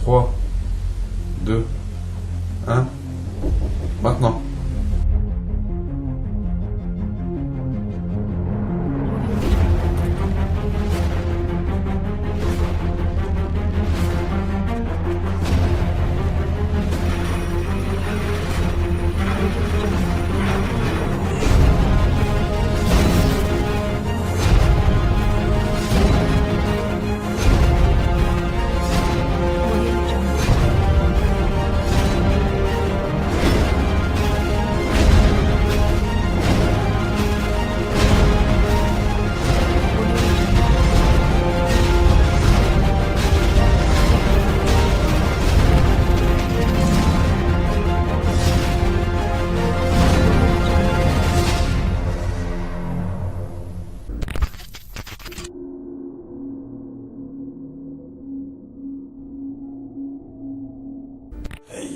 3, 2, 1, maintenant.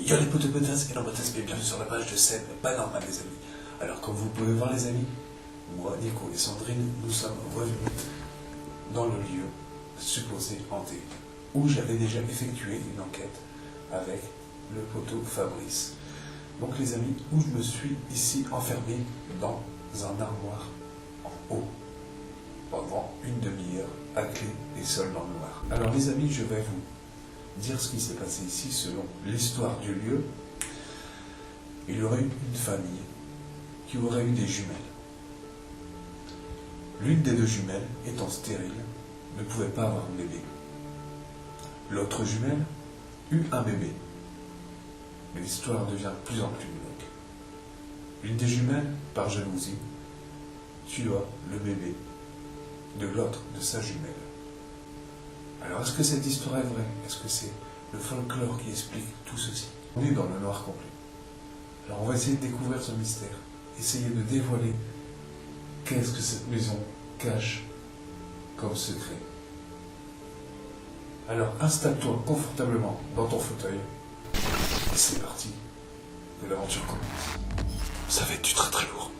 Yo les potes de potas et l'emboîtasse, bienvenue sur la page de Seb, pas normal les amis. Alors comme vous pouvez voir les amis, moi, Nico et Sandrine, nous sommes revenus dans le lieu supposé hanté, où j'avais déjà effectué une enquête avec le poteau Fabrice. Donc les amis, où je me suis ici enfermé dans un armoire en haut, pendant une demi-heure, à clé et seul dans le noir. Alors les amis, je vais vous dire ce qui s'est passé ici selon l'histoire du lieu. Il y aurait eu une famille qui aurait eu des jumelles. L'une des deux jumelles, étant stérile, ne pouvait pas avoir un bébé. L'autre jumelle eut un bébé. Mais l'histoire devient de plus en plus glauque. L'une des jumelles, par jalousie, tua le bébé de l'autre de sa jumelle. Alors, est-ce que cette histoire est vraie? Est-ce que c'est le folklore qui explique tout ceci? On est dans le noir complet. Alors, on va essayer de découvrir ce mystère, essayer de dévoiler qu'est-ce que cette maison cache comme secret. Alors, installe-toi confortablement dans ton fauteuil, et c'est parti, que l'aventure commence. Ça va être du très très lourd.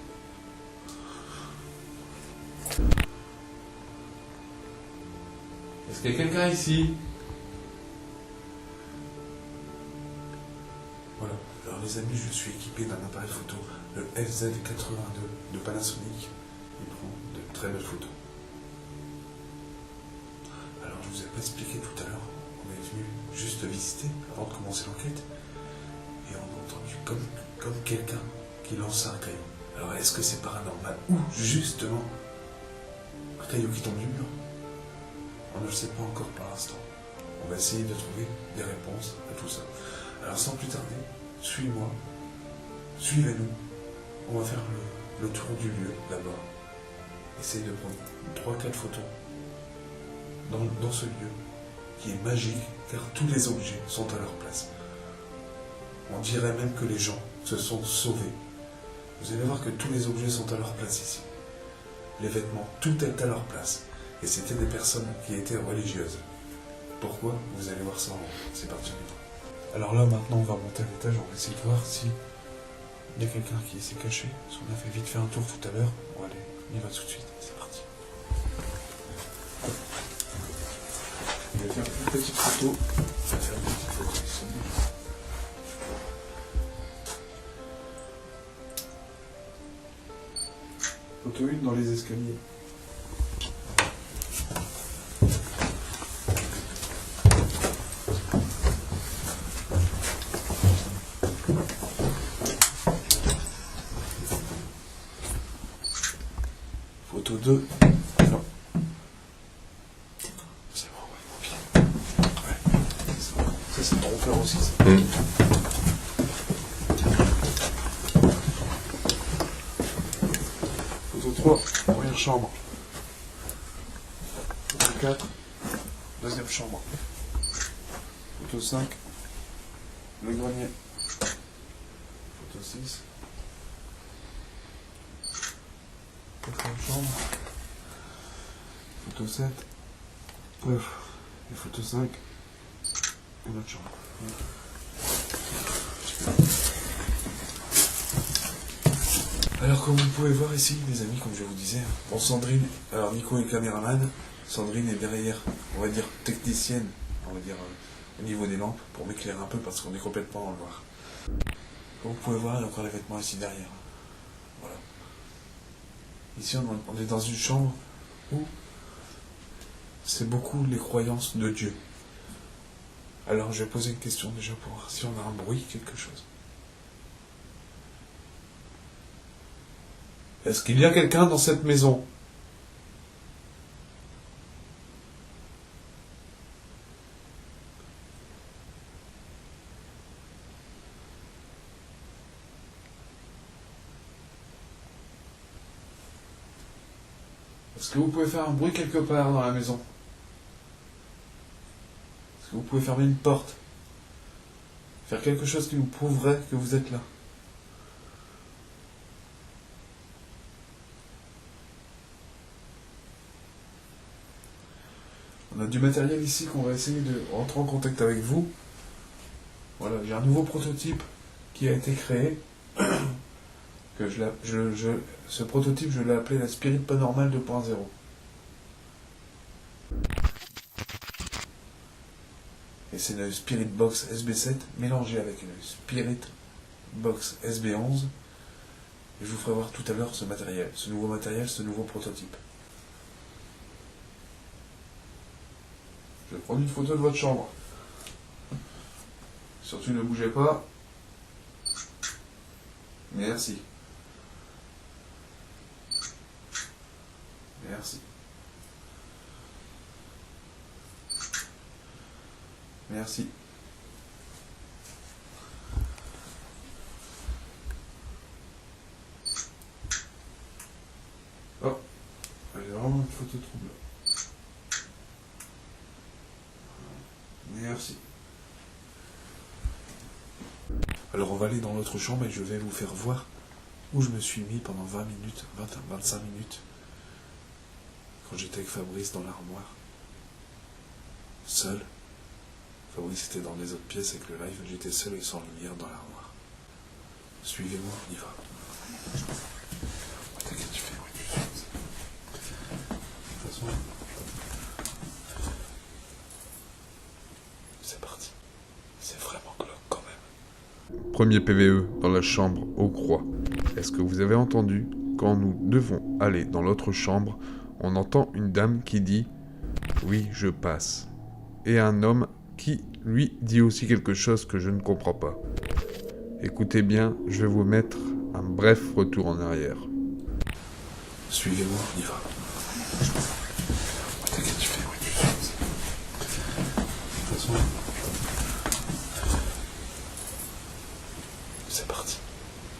Est-ce qu'il y a quelqu'un ici? Voilà, alors les amis, je suis équipé d'un appareil photo, le FZ82 de Panasonic. Il prend de très belles photos. Alors je vous ai pas expliqué tout à l'heure, on est venu juste visiter avant de commencer l'enquête, et on a entendu comme quelqu'un qui lance un caillou. Alors est-ce que c'est paranormal ou justement un caillou qui tombe du mur? On ne le sait pas encore par l'instant. On va essayer de trouver des réponses à tout ça. Alors sans plus tarder, suis-moi, suivez-nous. On va faire le tour du lieu d'abord. Essayez de prendre 3-4 photos dans ce lieu qui est magique car tous les objets sont à leur place. On dirait même que les gens se sont sauvés. Vous allez voir que tous les objets sont à leur place ici. Les vêtements, tout est à leur place. Et c'était des personnes qui étaient religieuses. Pourquoi? Vous allez voir ça en haut. C'est parti. Alors là, maintenant, on va monter à l'étage. On va essayer de voir si il y a quelqu'un qui s'est caché. Parce qu'on a fait vite fait un tour tout à l'heure. On va aller, on y va tout de suite. C'est parti. On va faire une petite photo. On va faire une petite photo ici. Photo 1 dans les escaliers. Photo 2. Non. C'est bon, ouais. Ouais, c'est bon. Ça, c'est ton cœur aussi, ça. Photo 3, première chambre. Photo 4, deuxième chambre. Photo 5, le grenier. Photo 6, quatrième chambre. Photo 7, et photo 5, et notre chambre. Alors comme vous pouvez voir ici les amis, comme je vous disais, bon Sandrine, alors Nico est caméraman, Sandrine est derrière, on va dire technicienne, on va dire au niveau des lampes pour m'éclairer un peu parce qu'on est complètement dans le noir. Comme vous pouvez voir, il y a encore les vêtements ici derrière. Voilà. Ici, on est dans une chambre où c'est beaucoup les croyances de Dieu. Alors, je vais poser une question déjà pour voir si on a un bruit, quelque chose. Est-ce qu'il y a quelqu'un dans cette maison ? Est-ce que vous pouvez faire un bruit quelque part dans la maison ? Est-ce que vous pouvez fermer une porte ? Faire quelque chose qui nous prouverait que vous êtes là ? On a du matériel ici qu'on va essayer de rentrer en contact avec vous. Voilà, j'ai un nouveau prototype qui a été créé. Ce prototype, je l'ai appelé la Spirit Paranormal 2.0. Et c'est une Spirit Box SB7 mélangée avec une Spirit Box SB11. Et je vous ferai voir tout à l'heure ce nouveau matériel, ce nouveau prototype. Je vais prendre une photo de votre chambre. Surtout ne bougez pas. Merci. Merci. Merci. Oh, j'ai vraiment une photo trouble. Merci. Alors on va aller dans l'autre chambre et je vais vous faire voir où je me suis mis pendant 20 minutes, 25 minutes, quand j'étais avec Fabrice dans l'armoire. Seul. Fabrice était dans les autres pièces avec le live, j'étais seul et sans lumière dans l'armoire. Suivez-moi, on y va. T'inquiète, tu fais oui, tu fais. De toute façon, c'est parti. C'est vraiment glauque quand même. Premier PVE dans la chambre aux croix. Est-ce que vous avez entendu, quand nous devons aller dans l'autre chambre, on entend une dame qui dit « Oui, je passe ». Et un homme qui, lui, dit aussi quelque chose que je ne comprends pas. Écoutez bien, je vais vous mettre un bref retour en arrière. Suivez-moi, on y va. T'inquiète, tu fais oui, tu fais. De toute façon, c'est parti.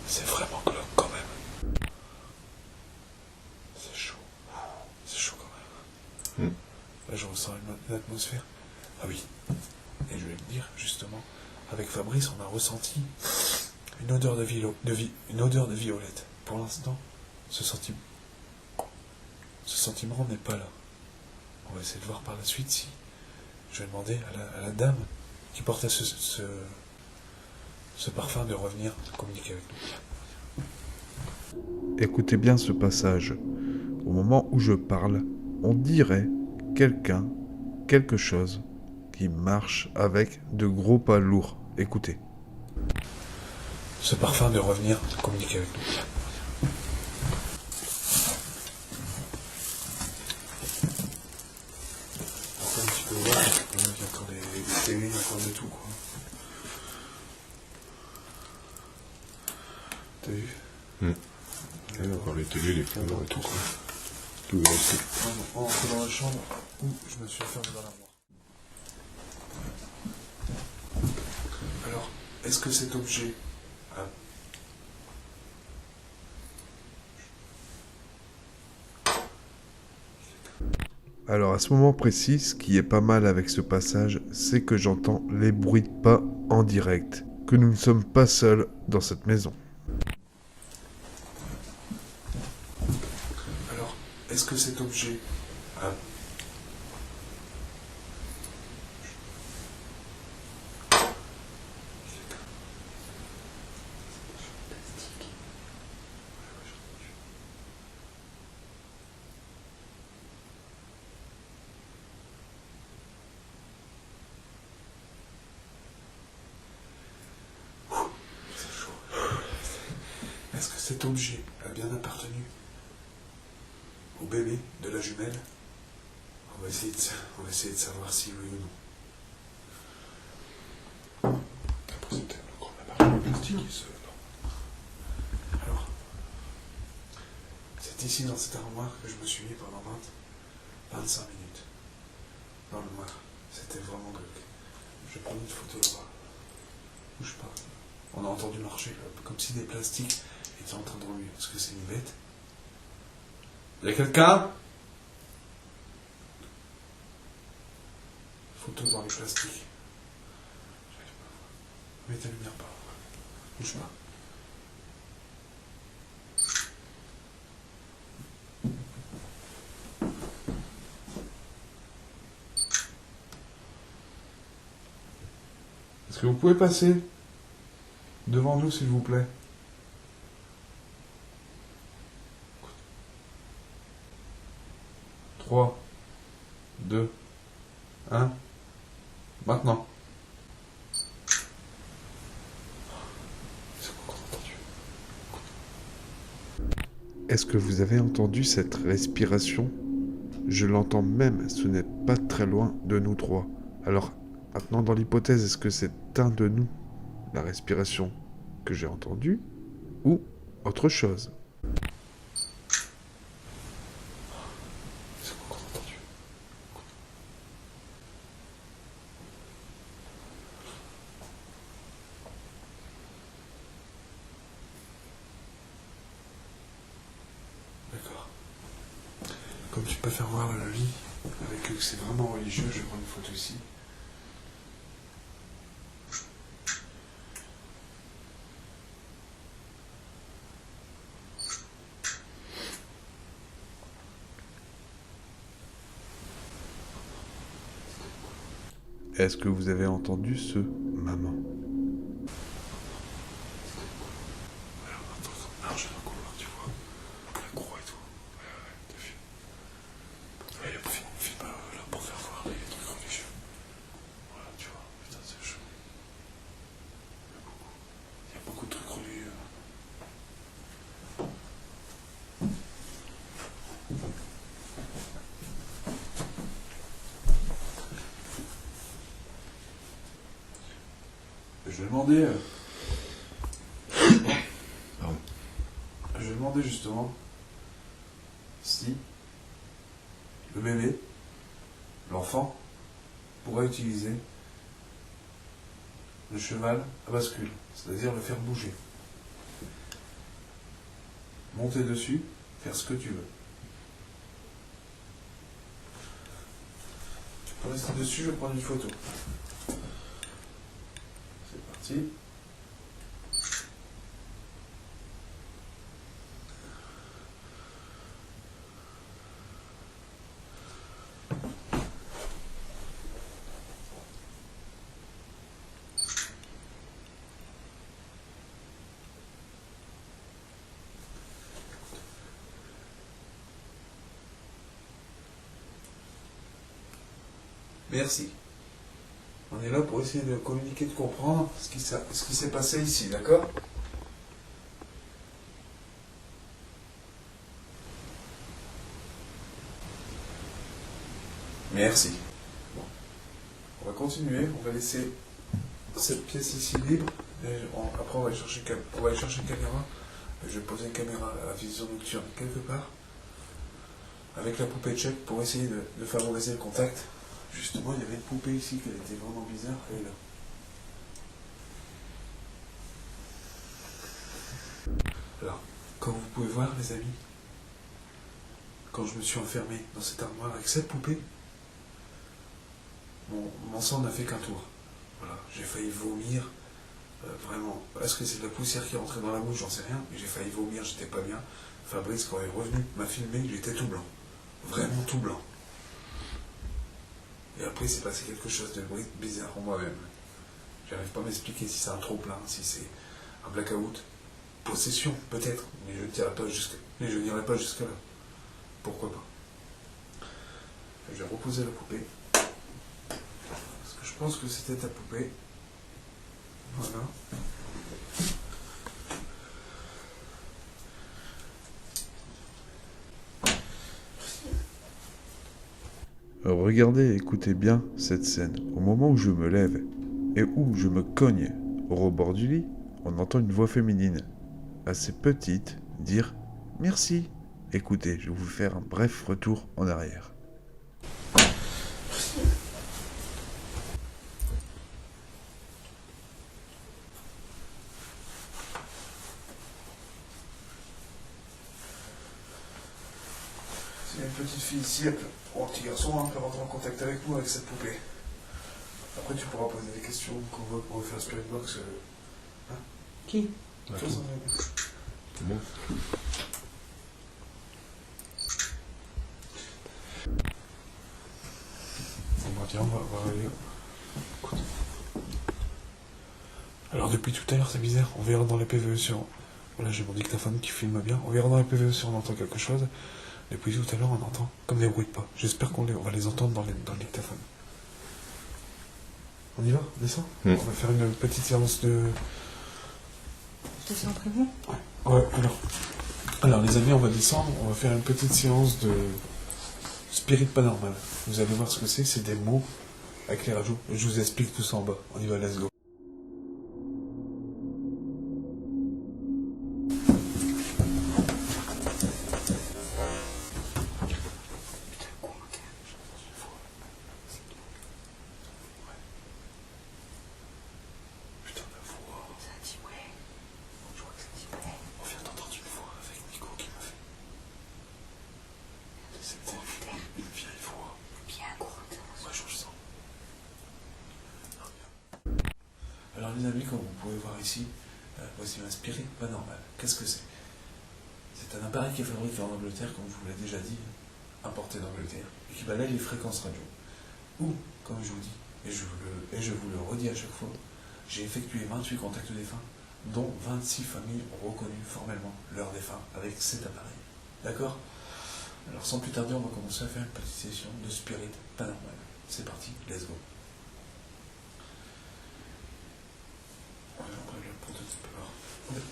C'est vraiment glauque quand même. C'est chaud. C'est chaud quand même. Là, je ressens une atmosphère. Ah oui. Et je vais me dire, justement, avec Fabrice, on a ressenti une odeur une odeur de violette. Pour l'instant, ce sentiment n'est pas là. On va essayer de voir par la suite si... Je vais demander à la dame qui portait ce parfum de revenir communiquer avec nous. Écoutez bien ce passage. Au moment où je parle, on dirait quelque chose qui marche avec de gros pas lourds. Écoutez. Ce parfum de revenir communiquer avec nous. Comme tu peux voir, il y a encore des télés, il y a encore de tout, quoi. T'as vu? Il y a encore les télés, les caméras et tout, quoi. Tout va aussi. On rentre dans la chambre où je me suis enfermé dans l'armoire. Alors, est-ce que cet objet a... Alors à ce moment précis, ce qui est pas mal avec ce passage, c'est que j'entends les bruits de pas en direct, que nous ne sommes pas seuls dans cette maison. Alors, est-ce que cet objet a... cet objet a bien appartenu au bébé de la jumelle? On va essayer de savoir si oui ou non. Après, c'était le grand appareil plastique, Alors, c'est ici dans cette armoire que je me suis mis pendant 25 minutes. Dans le noir. C'était vraiment glauque. Je vais prendre une photo là-bas. Bouge pas. On a entendu marcher, là, comme si des plastiques étaient en train de remuer. Est-ce que c'est une bête? Y a quelqu'un? Photo dans les plastiques. J'arrive pas à voir. Mets ta lumière par là. Bouge pas. Est-ce que vous pouvez passer devant nous, s'il vous plaît? Trois, 2, 1. Maintenant. C'est quoi qu'on a entendu? Est-ce que vous avez entendu cette respiration? Je l'entends même, ce n'est pas très loin de nous trois. Alors, maintenant dans l'hypothèse, est-ce que c'est un de nous, la respiration que j'ai entendue, ou autre chose? C'est quoi qu'on a entendu? D'accord. Comme tu peux faire voir le lit, avec que c'est vraiment religieux, je vais prendre une photo ici. Est-ce que vous avez entendu ce maman? Alors, un truc comme marche dans le couloir, tu vois. La croix et tout. Ouais, t'as vu. Et on filme là pour faire voir les trucs religieux. Voilà, tu vois. Putain, c'est chaud. Il y a beaucoup de trucs religieux. Je vais demander. Pardon. Je vais demander justement si le bébé, l'enfant, pourra utiliser le cheval à bascule, c'est-à-dire le faire bouger. Monter dessus, faire ce que tu veux. Tu peux rester dessus, je vais prendre une photo. C'est parti. Merci. On est là pour essayer de communiquer, de comprendre ce qui s'est passé ici, d'accord? Merci. Bon. On va continuer, on va laisser cette pièce ici libre. Après, on va aller chercher une caméra. Je vais poser une caméra à vision nocturne quelque part. Avec la poupée tchèque pour essayer de favoriser le contact. Justement, il y avait une poupée ici qui était vraiment bizarre. Elle est là. Alors, comme vous pouvez voir, les amis, quand je me suis enfermé dans cette armoire avec cette poupée, mon sang n'a fait qu'un tour. Voilà, j'ai failli vomir. Vraiment. Est-ce que c'est de la poussière qui est rentrée dans la bouche? J'en sais rien. Mais j'ai failli vomir, j'étais pas bien. Fabrice, quand il est revenu, m'a filmé, j'étais tout blanc. Vraiment tout blanc. Et après, il s'est passé quelque chose de bizarre en moi-même. J'arrive pas à m'expliquer si c'est un trop-plein, si c'est un blackout. Possession, peut-être, mais je n'irai pas jusque là. Pourquoi pas? Je vais reposer la poupée. Parce que je pense que c'était ta poupée. Voilà. Regardez et écoutez bien cette scène. Au moment où je me lève et où je me cogne au rebord du lit, on entend une voix féminine, assez petite, dire « Merci ». Écoutez, je vais vous faire un bref retour en arrière. S'il y a une petite fille ici, ou un petit garçon, peut rentrer en contact avec nous avec cette poupée. Après, tu pourras poser des questions qu'on veut pour faire Spirit Box. Qui? Toi, ça va. C'est bon. Bon, tiens, on va aller. Écoute. Alors, depuis tout à l'heure, c'est bizarre. On verra dans les PVE sur. Voilà, j'ai mon dictaphone qui filme bien. On verra dans les PVE si on entend quelque chose. Depuis tout à l'heure, on entend comme des bruits de pas. J'espère on va les entendre dans le dictaphone. On y va? Descend? On va faire une petite séance de. Je te après vous? Ouais, alors les amis, on va descendre, on va faire une petite séance de spirit paranormal. Vous allez voir ce que c'est des mots avec les rajouts. Je vous explique tout ça en bas. On y va, let's go. Putain, la voix. Ça dit ouais. Je crois que ça dit ouais. On vient d'entendre une voix avec Nico qui m'a fait. C'était une vieille voix. Bien courante. Moi, je sens. Alors les amis, comme vous pouvez voir ici, voici un spirit paranormal. Qu'est-ce que c'est? C'est un appareil qui est fabriqué en Angleterre, comme je vous l'ai déjà dit, importé d'Angleterre, et qui balaye les fréquences radio. Ou, comme je vous dis, et je vous le redis à chaque fois, j'ai effectué 28 contacts défunts, dont 26 familles ont reconnu formellement leurs défunts avec cet appareil. D'accord? Alors sans plus tarder, on va commencer à faire une petite session de spirit paranormal. C'est parti, let's go.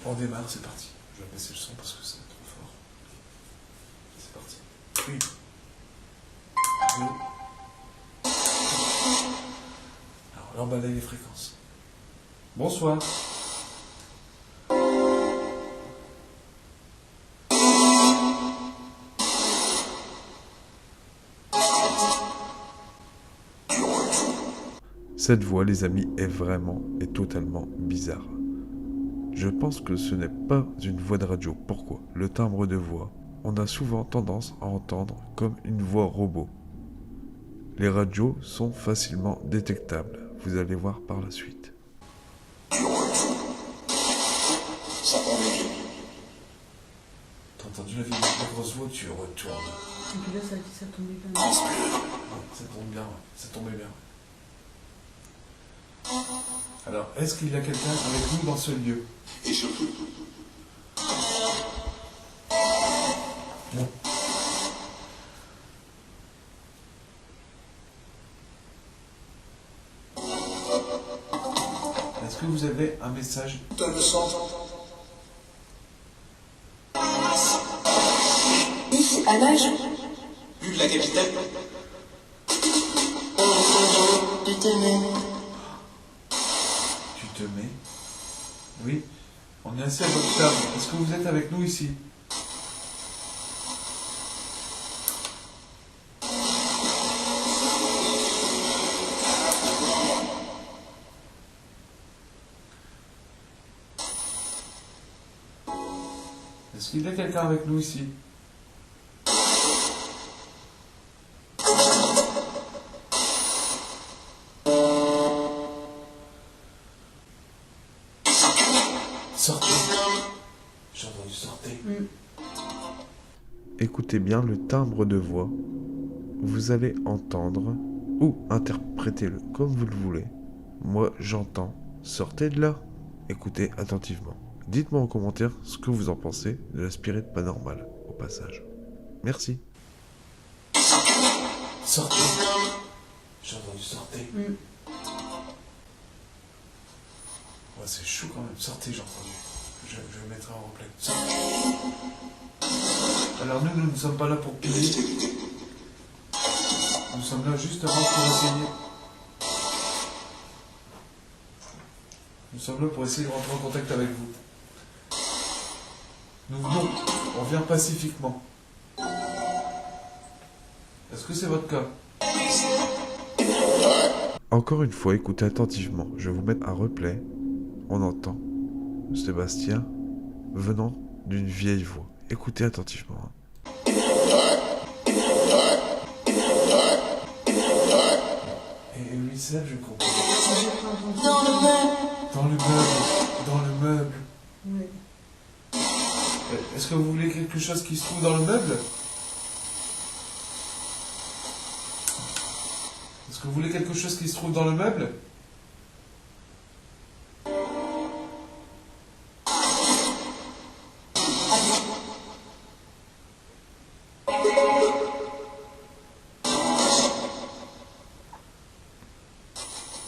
On démarre, c'est parti. Je vais baisser le son parce que c'est trop fort. C'est parti. 1, 2. Alors là, on balaye les fréquences. Bonsoir. Cette voix, les amis, est vraiment et totalement bizarre. Je pense que ce n'est pas une voix de radio. Pourquoi? Le timbre de voix, on a souvent tendance à entendre comme une voix robot. Les radios sont facilement détectables. Vous allez voir par la suite. T'as entendu la grosse voix, tu retournes. Et puis là, ça tombait bien. Ouais, ça tombe bien, ouais. Ça tombait bien. Alors, est-ce qu'il y a quelqu'un avec nous dans ce lieu? Et surtout, Non. Est-ce que vous avez un message? donne le sang. À l'âge Vu de la capitale, du ténèbre. Tu te mets? Oui. On est assis à votre table. Est-ce que vous êtes avec nous ici? Est-ce qu'il y a quelqu'un avec nous ici? Sortez. J'ai entendu sortez. Écoutez bien le timbre de voix. Vous allez entendre ou interprétez-le comme vous le voulez. Moi, j'entends. Sortez de là. Écoutez attentivement. Dites-moi en commentaire ce que vous en pensez de la spirit paranormale, au passage. Merci. Sortez. J'ai entendu sortez. Ouais, c'est chaud quand même. Sortez, j'ai entendu. Je le mettrai en replay. Sortez. Alors nous ne sommes pas là pour piller. Nous sommes là justement pour essayer. Nous sommes là pour essayer de rentrer en contact avec vous. Nous venons, on vient pacifiquement. Est-ce que c'est votre cas? Encore une fois, écoutez attentivement. Je vais vous mettre un replay. On entend Sébastien venant d'une vieille voix. Écoutez attentivement. Et oui, ça, je comprends. Dans le meuble. Dans le meuble. Dans le meuble. Oui. Est-ce que vous voulez quelque chose qui se trouve dans le meuble? Est-ce que vous voulez quelque chose qui se trouve dans le meuble?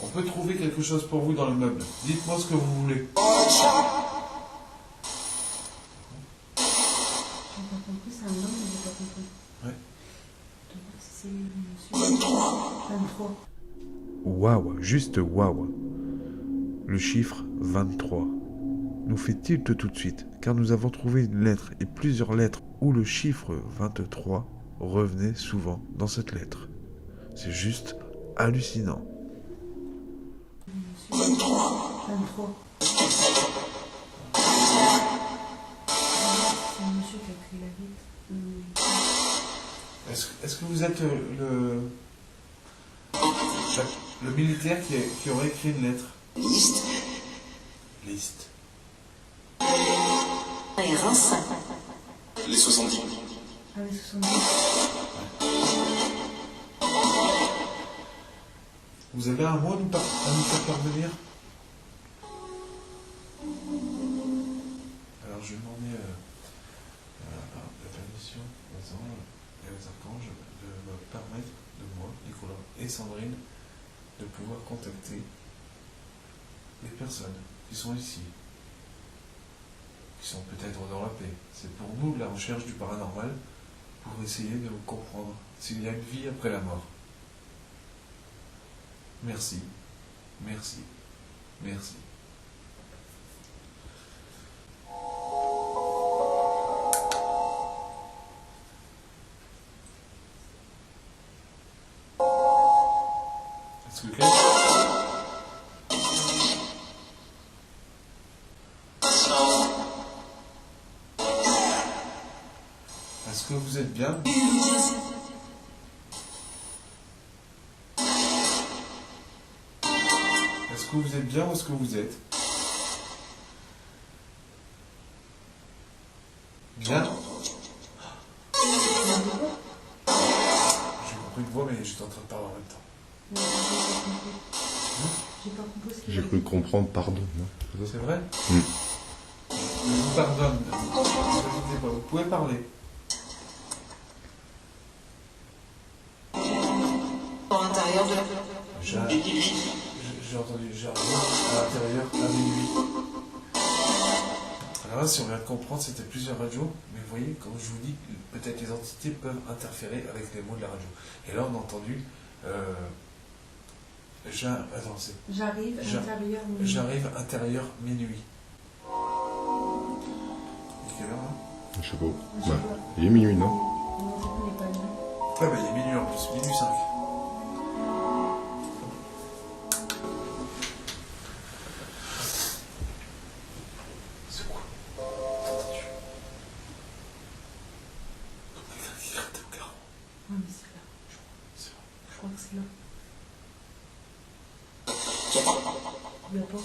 On peut trouver quelque chose pour vous dans le meuble. Dites-moi ce que vous voulez. J'ai pas compris, c'est un homme, mais j'ai pas compris. Ouais. C'est monsieur. 23. Waouh, juste waouh. Le chiffre 23 nous fait tilt tout de suite, car nous avons trouvé une lettre et plusieurs lettres où le chiffre 23 revenait souvent dans cette lettre. C'est juste hallucinant. 23. C'est un monsieur qui a écrit la lettre. Est-ce que vous êtes le militaire qui aurait écrit une lettre? Liste. Liste. R1, Les 70. Ah oui, 70. Vous avez un mot à nous faire parvenir? Alors je vais demander à la permission aux anges et aux archanges de me permettre, de moi, Nicolas et Sandrine, de pouvoir contacter les personnes qui sont ici, qui sont peut-être dans la paix. C'est pour nous la recherche du paranormal, pour essayer de comprendre s'il y a une vie après la mort. Merci, merci, merci. Est-ce que Est-ce que vous êtes bien? Est-ce que vous êtes bien ou est-ce que vous êtes? Bien? J'ai compris une voix, mais j'étais en train de parler en même temps. J'ai pas compris ce qu'il J'ai a cru dit. comprendre, pardon. Non, C'est vrai? Mm. Je vous pardonne. Ne vous inquiétez pas, vous pouvez parler. Pour l'intérieur de la... J'ai entendu, j'arrive à l'intérieur à minuit. Alors là, si on vient de comprendre, c'était plusieurs radios, mais vous voyez, comme je vous dis, peut-être les entités peuvent interférer avec les mots de la radio. Et là, on a entendu... Attends, c'est... J'arrive à l'intérieur. mais- J'arrive intérieur minuit. Il est quelle heure là? Je sais pas. Je sais Bah, pas. il est minuit, non? Non, je connais pas le nom. Ouais, bah il est minuit en plus, minuit 5. C'est quoi? T'entends-tu? Comme quelqu'un qui grattait au carreau. Ah, mais c'est là. C'est vrai. Je crois que c'est là. Il y a pas.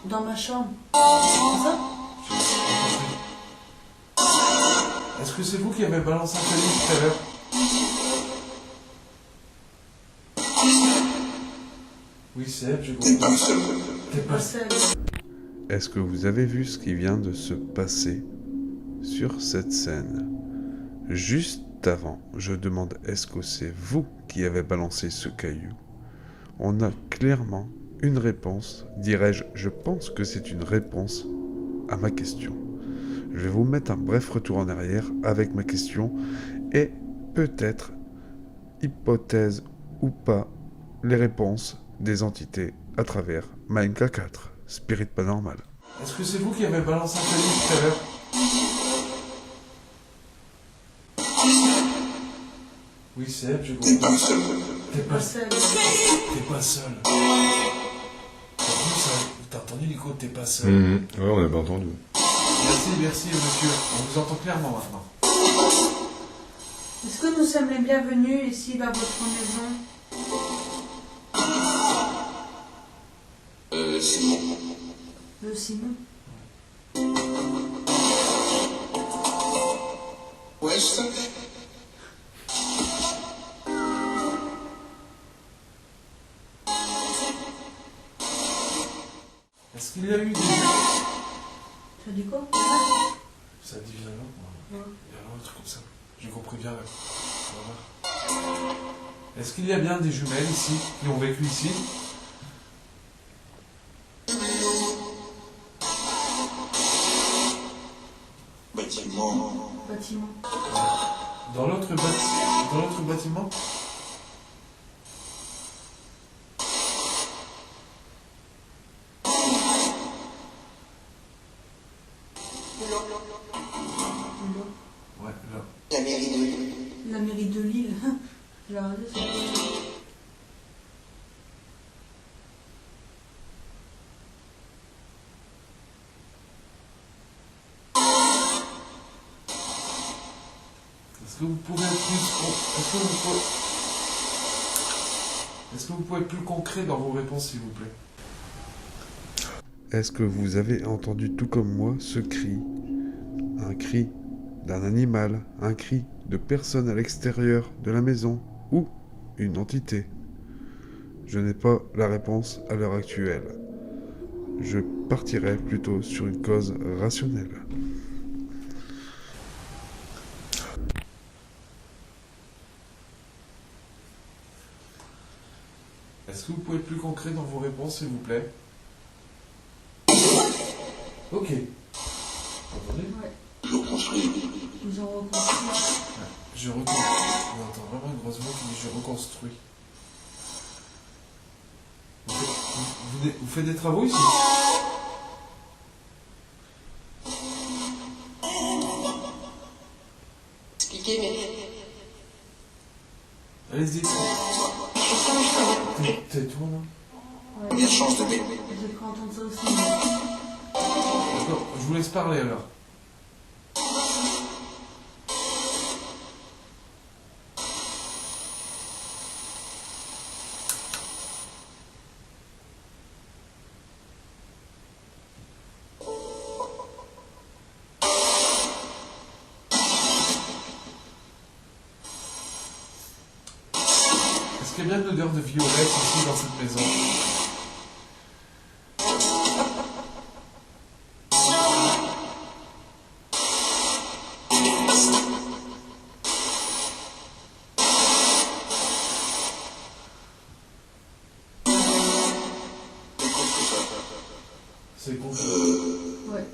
Dans ma chambre. C'est ça? Est-ce que c'est vous qui avez balancé un caillou tout à l'heure? Oui, c'est j'ai compris. T'es pas Pas seul. seul. Est-ce que vous avez vu ce qui vient de se passer sur cette scène? Juste avant, je demande est-ce que c'est vous qui avez balancé ce caillou? On a clairement une réponse, dirais-je, je pense que c'est une réponse à ma question. Je vais vous mettre un bref retour en arrière avec ma question et peut-être, hypothèse ou pas, les réponses des entités à travers Minecraft 4, Spirit Paranormal. Est-ce que c'est vous qui avez balancé un caillou tout à l'heure? Oui, Seb, je T'es comprends. pas seul. T'es pas Pas seul. seul. T'es pas seul. T'as entendu, Nico? T'es pas seul. Ouais, on n'a pas entendu. Merci, monsieur. On vous entend clairement maintenant. Est-ce que nous sommes les bienvenus ici dans votre maison? Simon. Simon. Ouest. Est-ce qu'il y a eu des... Tu as dit quoi? Ça dit bien là, moi. Ouais. Il y a un truc comme ça. J'ai compris bien là. Voilà. Est-ce qu'il y a bien des jumelles ici, qui ont vécu ici? Bâtiment. Bâtiment. Dans l'autre bâtiment? Ouais, là. La mairie de Lille. La mairie de Lille. J'ai regardé ça. Est-ce que vous pouvez être plus... Est-ce que vous pouvez être plus concret dans vos réponses, s'il vous plaît? Est-ce que vous avez entendu tout comme moi ce cri? Un cri d'un animal, un cri de personne à l'extérieur de la maison ou une entité? Je n'ai pas la réponse à l'heure actuelle. Je partirai plutôt sur une cause rationnelle. Est-ce que vous pouvez être plus concret dans vos réponses, s'il vous plaît? Ok. Entendu? Ouais. Je reconstruis. Ils ont reconstruit. Je reconstruis. On entend vraiment une grosse voix qui dit je reconstruis. Vous faites des travaux ici? Expliquez, mais. Allez-y. Tais-toi là. Ouais. Combien de chances de B? J'ai cru entendre ça aussi. D'accord, je vous laisse parler alors. Est-ce qu'il y a bien une odeur de violette ici dans cette maison? C'est con. Ouais.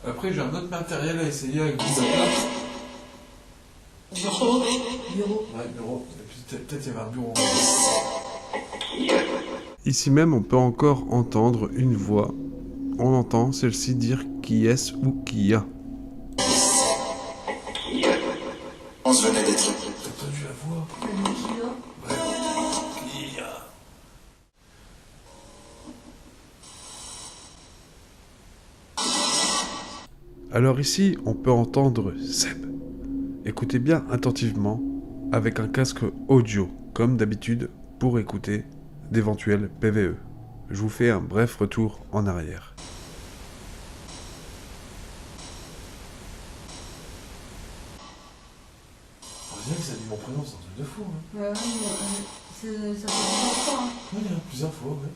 Après, j'ai un autre matériel à essayer avec vous. Bureau. Bureau. Ouais, bureau. Et puis peut-être il y avait un bureau. Ici même, on peut encore entendre une voix. On entend celle-ci dire qui est-ce ou qui a. On se venait d'être. T'as entendu la voix? T'as dit qui là? Qui a... Alors ici, on peut entendre Seb. Écoutez bien attentivement avec un casque audio, comme d'habitude, pour écouter d'éventuels PVE. Je vous fais un bref retour en arrière. On dirait que ça dit mon prénom, c'est un truc de fou. Hein. Ouais, ça fait plusieurs fois. Hein. Oui, il y a plusieurs fois, ouais.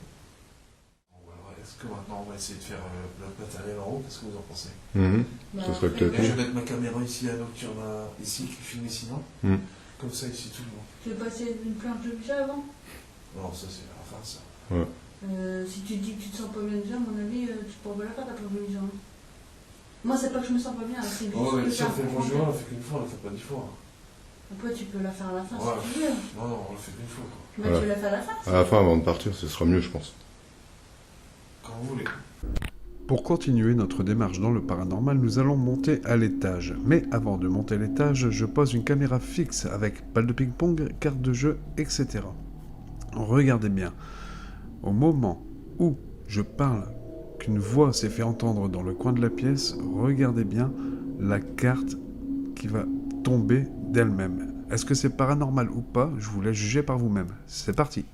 Bon, alors, est-ce que maintenant on va essayer de faire notre matériel en haut? Qu'est-ce que vous en pensez? Bah, Ça serait après, peut-être Et je vais mettre ma caméra ici à Nocturne, ici, qui filme sinon. Mm. Comme ça, ici, tout le monde. Tu veux passer une planche de chat avant? Non, ça c'est à la fin, ça. Si tu dis que tu te sens pas bien déjà, à mon avis, tu pourras pas la faire ta première déjà. Moi, c'est pas que je me sens pas bien, c'est juste Oh, mais que si ça on fait le prend- bonjour, on le fait qu'une fois, on le fait pas 10 fois. Après, tu peux la faire à la fin Ouais. si tu veux. Non, non, on le fait qu'une fois, quoi. Mais Voilà. tu la fais à la fin. À la fin, avant de partir, ce sera mieux, je pense. Quand vous voulez. Pour continuer notre démarche dans le paranormal, nous allons monter à l'étage. Mais avant de monter à l'étage, je pose une caméra fixe avec balle de ping-pong, carte de jeu, etc. Regardez bien. Au moment où je parle, qu'une voix s'est fait entendre dans le coin de la pièce, regardez bien la carte qui va tomber d'elle-même. Est-ce que c'est paranormal ou pas? Je vous laisse juger par vous-même. C'est parti.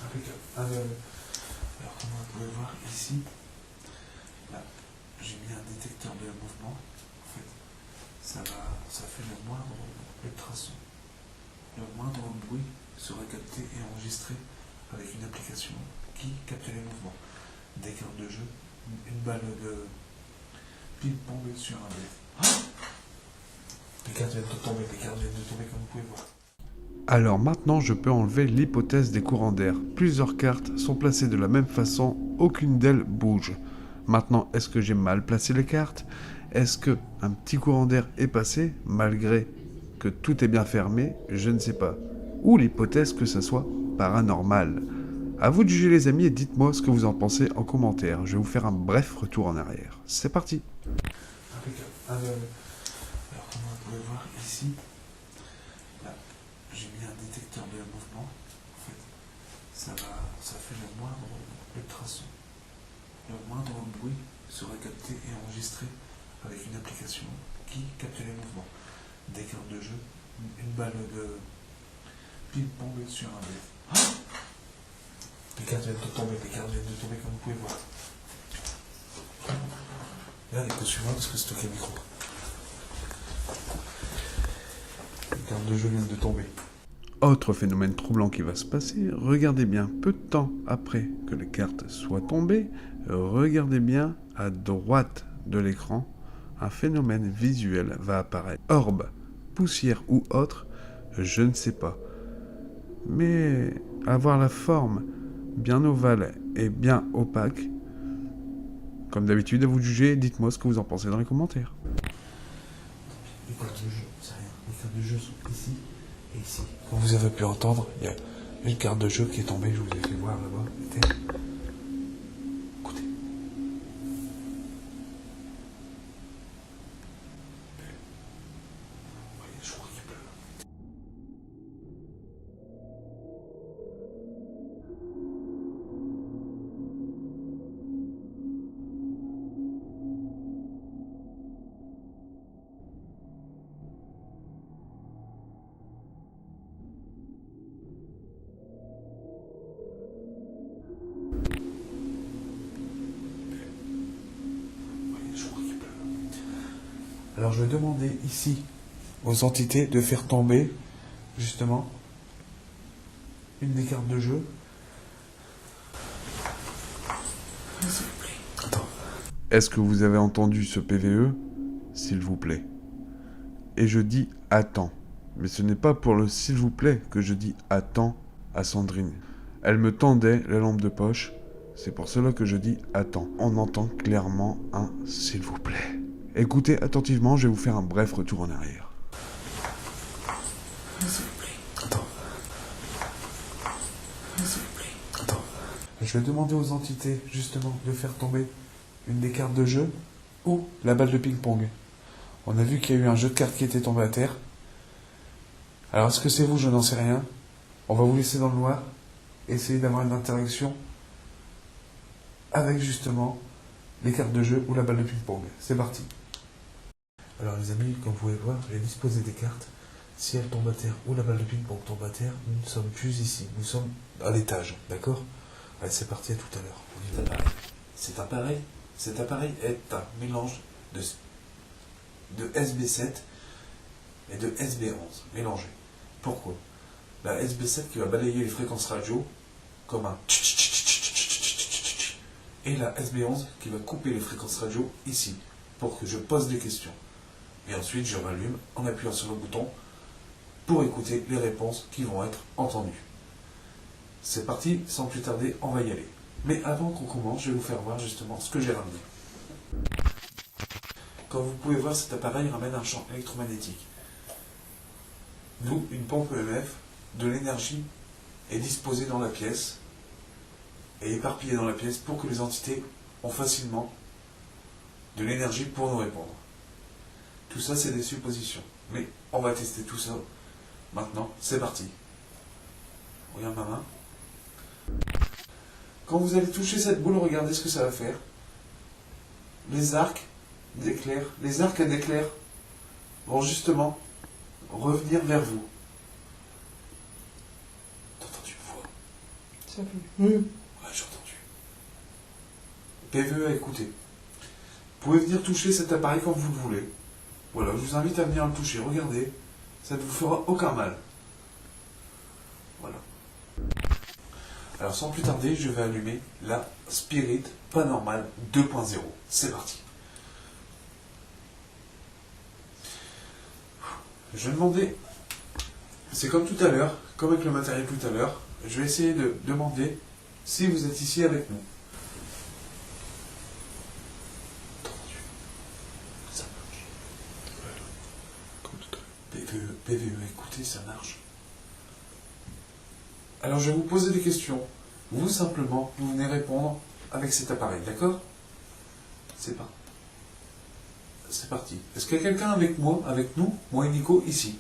Impeccable. Alors, comme vous pouvez voir ici, là, j'ai mis un détecteur de mouvement. En fait, ça fait le moindre ultrason. Le moindre bruit sera capté et enregistré avec une application qui capte les mouvements. Des cartes de jeu, une balle de ping-pong sur un dé. Les cartes viennent de tomber, comme vous pouvez voir. Alors maintenant, je peux enlever l'hypothèse des courants d'air. Plusieurs cartes sont placées de la même façon, aucune d'elles bouge. Maintenant, est-ce que j'ai mal placé les cartes? Est-ce que un petit courant d'air est passé, malgré que tout est bien fermé? Je ne sais pas. Ou l'hypothèse que ça soit paranormal. À vous de juger les amis et dites-moi ce que vous en pensez en commentaire. Je vais vous faire un bref retour en arrière. C'est parti. Impeccable. Alors, comme vous pouvez voir ici, là, j'ai mis un détecteur de mouvement. En fait, ça fait le moindre ultrason. Le moindre bruit sera capté et enregistré avec une application qui capte les mouvements. Des cartes de jeu, une balle de ping-pong sur un dé. Les cartes viennent de tomber, comme vous pouvez voir. Là, les suivant parce que c'est au micro. Les cartes de jeu viennent de tomber. Autre phénomène troublant qui va se passer, regardez bien, peu de temps après que les cartes soient tombées, regardez bien à droite de l'écran, un phénomène visuel va apparaître. Orbe, poussière ou autre, je ne sais pas. Mais avoir la forme bien ovale et bien opaque, comme d'habitude, à vous de juger, dites-moi ce que vous en pensez dans les commentaires. Les cartes de jeu, c'est rien. Les cartes de jeu sont ici et ici. Comme vous avez pu entendre, il y a une carte de jeu qui est tombée, je vous ai fait voir là-bas. Écoutez. Voyez, je crois qu'il pleut. Je crois qu'il pleut. Alors je vais demander ici aux entités de faire tomber justement une des cartes de jeu. S'il vous plaît. Attends. Est-ce que vous avez entendu ce PVE? S'il vous plaît. Et je dis attends. Mais ce n'est pas pour le s'il vous plaît que je dis attends à Sandrine. Elle me tendait la lampe de poche. C'est pour cela que je dis attends. On entend clairement un s'il vous plaît. Écoutez attentivement, je vais vous faire un bref retour en arrière. S'il vous plaît. Attends. S'il vous plaît. Attends. Je vais demander aux entités justement de faire tomber une des cartes de jeu ou la balle de ping-pong. On a vu qu'il y a eu un jeu de cartes qui était tombé à terre. Alors est-ce que c'est vous? Je n'en sais rien. On va vous laisser dans le noir. Essayer d'avoir une interaction avec justement les cartes de jeu ou la balle de ping-pong. C'est parti. Alors les amis, comme vous pouvez voir, j'ai disposé des cartes. Si elles tombent à terre ou la balle de ping-pong tombe à terre, nous ne sommes plus ici. Nous sommes à l'étage. D'accord? Allez, c'est parti, à tout à l'heure. On y va. Cet appareil est un mélange de SB7 et de SB11 mélangés. Pourquoi? La SB7 qui va balayer les fréquences radio comme un et la SB11 qui va couper les fréquences radio ici pour que je pose des questions. Et ensuite je rallume en appuyant sur le bouton pour écouter les réponses qui vont être entendues. C'est parti, sans plus tarder, on va y aller. Mais avant qu'on commence, je vais vous faire voir justement ce que j'ai ramené. Comme vous pouvez voir, cet appareil ramène un champ électromagnétique. D'où une pompe EMF, de l'énergie est disposée dans la pièce et éparpillée dans la pièce pour que les entités ont facilement de l'énergie pour nous répondre. Tout ça, c'est des suppositions. Mais on va tester tout ça. Maintenant, c'est parti. Regarde ma main. Quand vous allez toucher cette boule, regardez ce que ça va faire. Les arcs d'éclairs vont justement revenir vers vous. T'as entendu une voix? Ça fait. Ouais, j'ai entendu. PVE à écouter. Vous pouvez venir toucher cet appareil quand vous le voulez. Voilà, je vous invite à venir le toucher. Regardez, ça ne vous fera aucun mal. Voilà. Alors sans plus tarder, je vais allumer la Spirit Paranormal 2.0. C'est parti. Je vais demander, c'est comme tout à l'heure, comme avec le matériel tout à l'heure, je vais essayer de demander si vous êtes ici avec nous. Entendu. Ça marche. Comme tout à l'heure. PVE, écoutez, ça marche. Alors je vais vous poser des questions. Vous simplement, vous venez répondre avec cet appareil, d'accord? C'est parti. C'est parti. Est-ce qu'il y a quelqu'un avec moi, avec nous, moi et Nico, ici?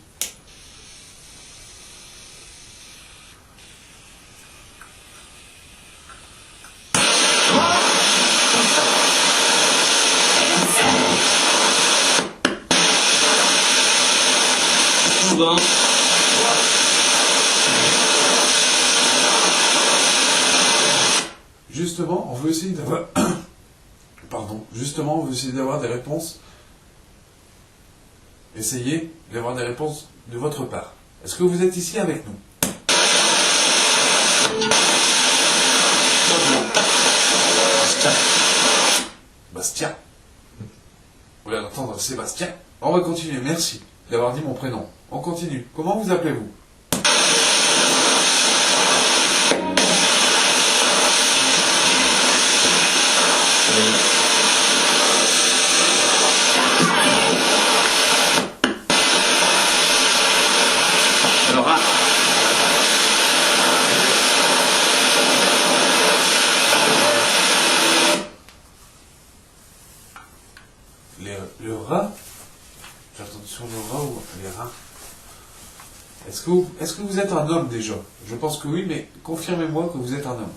Justement, on veut essayer d'avoir... Pardon. Justement, on veut essayer d'avoir des réponses. Essayez d'avoir des réponses de votre part. Est-ce que vous êtes ici avec nous? Bastien. Vous voulez entendre Sébastien? On va continuer, merci d'avoir dit mon prénom. On continue. Comment vous appelez-vous? Le rat? J'ai entendu sur le rat ou les rats? Est-ce que vous êtes un homme déjà? Je pense que oui, mais confirmez-moi que vous êtes un homme.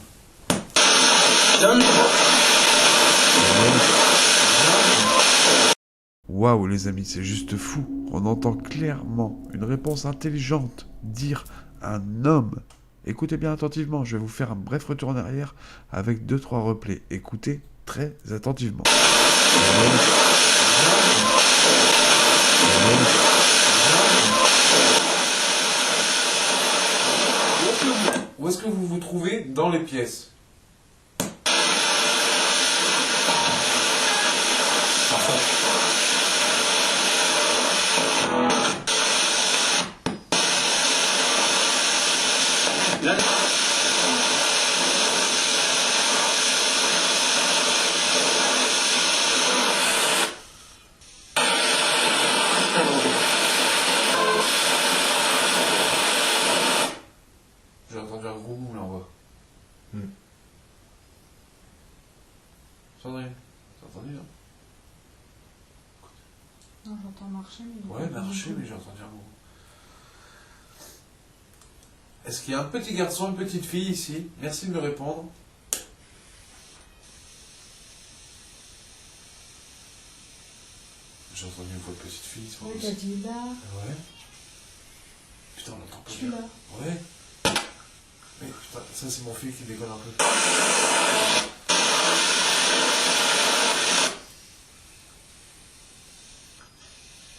Waouh les amis, c'est juste fou. On entend clairement une réponse intelligente dire un homme. Écoutez bien attentivement, je vais vous faire un bref retour en arrière avec 2-3 replays. Écoutez très attentivement. Où est-ce que vous vous trouvez dans les pièces? J'ai entendu un gros boum là en bas. Sandrine, t'as entendu là? Non, j'entends marcher, mais... Ouais, marcher, mais j'ai entendu un boum. Est-ce qu'il y a un petit garçon, une petite fille ici? Merci de me répondre. J'ai entendu une voix de petite fille. c'est pas Oui, t'as possible. dit là. Ouais. Putain, on l'entend pas Je suis bien. là. Ouais. Mais putain, ça c'est mon fils qui déconne un peu.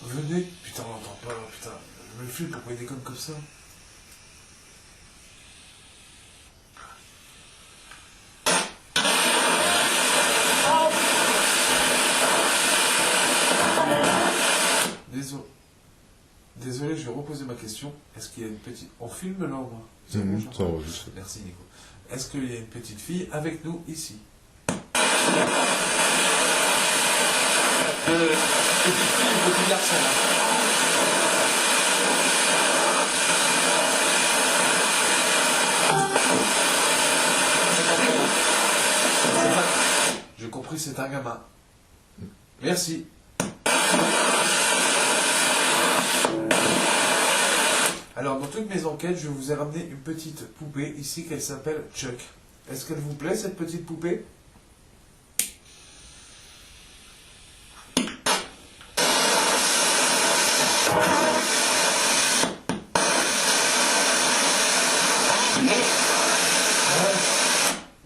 Venez. Putain, on l'entend pas. Putain, je me file, pourquoi il déconne comme ça? Désolé, je vais reposer ma question. Est-ce qu'il y a une petite... On filme là au moins? C'est bon, Ça enregistre. Merci Nico. Est-ce qu'il y a une petite fille avec nous ici? Petite fille ou petit garçon J'ai compris, c'est un gamin. Merci. Alors, dans toutes mes enquêtes, je vous ai ramené une petite poupée ici qu'elle s'appelle Chuck. Est-ce qu'elle vous plaît, cette petite poupée?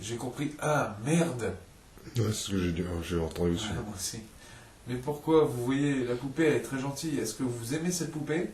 J'ai compris. Ah, merde. Ouais, c'est ce que j'ai entendu aussi. Ah, moi aussi. Mais pourquoi? Vous voyez, la poupée, elle est très gentille. Est-ce que vous aimez cette poupée?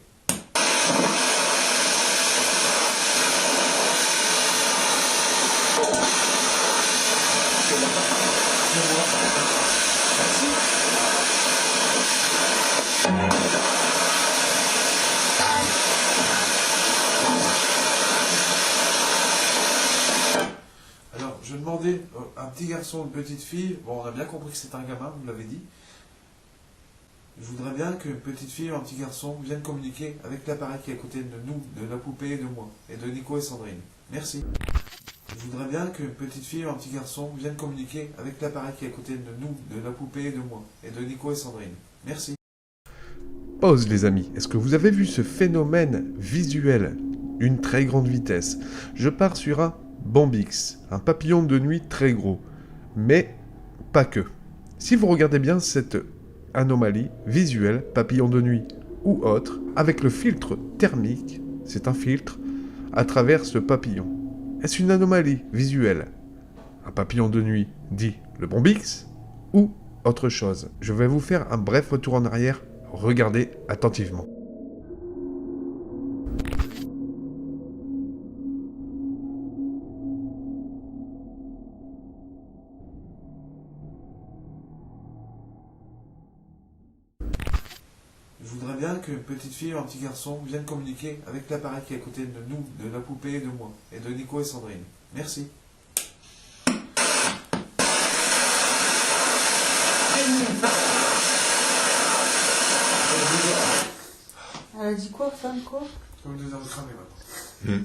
Alors, je demandais un petit garçon, une petite fille. Bon, on a bien compris que c'est un gamin, vous l'avez dit. Je voudrais bien qu'une petite fille ou un petit garçon vienne communiquer avec l'appareil qui est à côté de nous, de la poupée et de moi, et de Nico et Sandrine. Merci. Je voudrais bien qu'une petite fille ou un petit garçon vienne communiquer avec l'appareil qui est à côté de nous, de la poupée et de moi, et de Nico et Sandrine. Merci. Pause les amis, est-ce que vous avez vu ce phénomène visuel d'une très grande vitesse? Je pars sur un Bambix, un papillon de nuit très gros, mais pas que. Si vous regardez bien cette anomalie visuelle, papillon de nuit ou autre, avec le filtre thermique, c'est un filtre, à travers ce papillon. Est-ce une anomalie visuelle? Un papillon de nuit dit le Bambix ou autre chose? Je vais vous faire un bref retour en arrière. Regardez attentivement. Je voudrais bien qu'une petite fille ou un petit garçon vienne communiquer avec l'appareil qui est à côté de nous, de la poupée et de moi, et de Nico et Sandrine. Merci. Elle a dit quoi, femme, quoi? Comme 2 heures de cramer maintenant.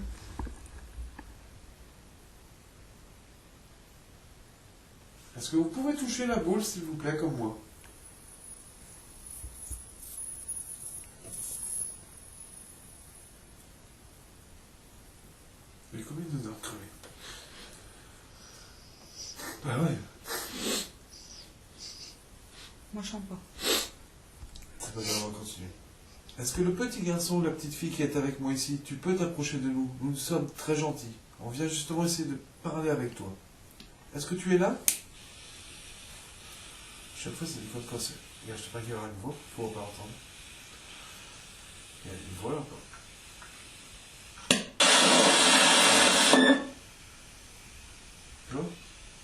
Est-ce que vous pouvez toucher la boule, s'il vous plaît, comme moi? Mais combien de 2 heures de cramer? Bah ouais. Moi, je sens pas. C'est pas grave, on va continuer. Est-ce que le petit garçon ou la petite fille qui est avec moi ici, tu peux t'approcher de nous? Nous sommes très gentils. On vient justement essayer de parler avec toi. Est-ce que tu es là? Chaque fois, c'est des codes cassés. Regarde, je te pas qu'il y aura une voix, faut pas entendre. Il y a une voix là, quoi. Tu vois?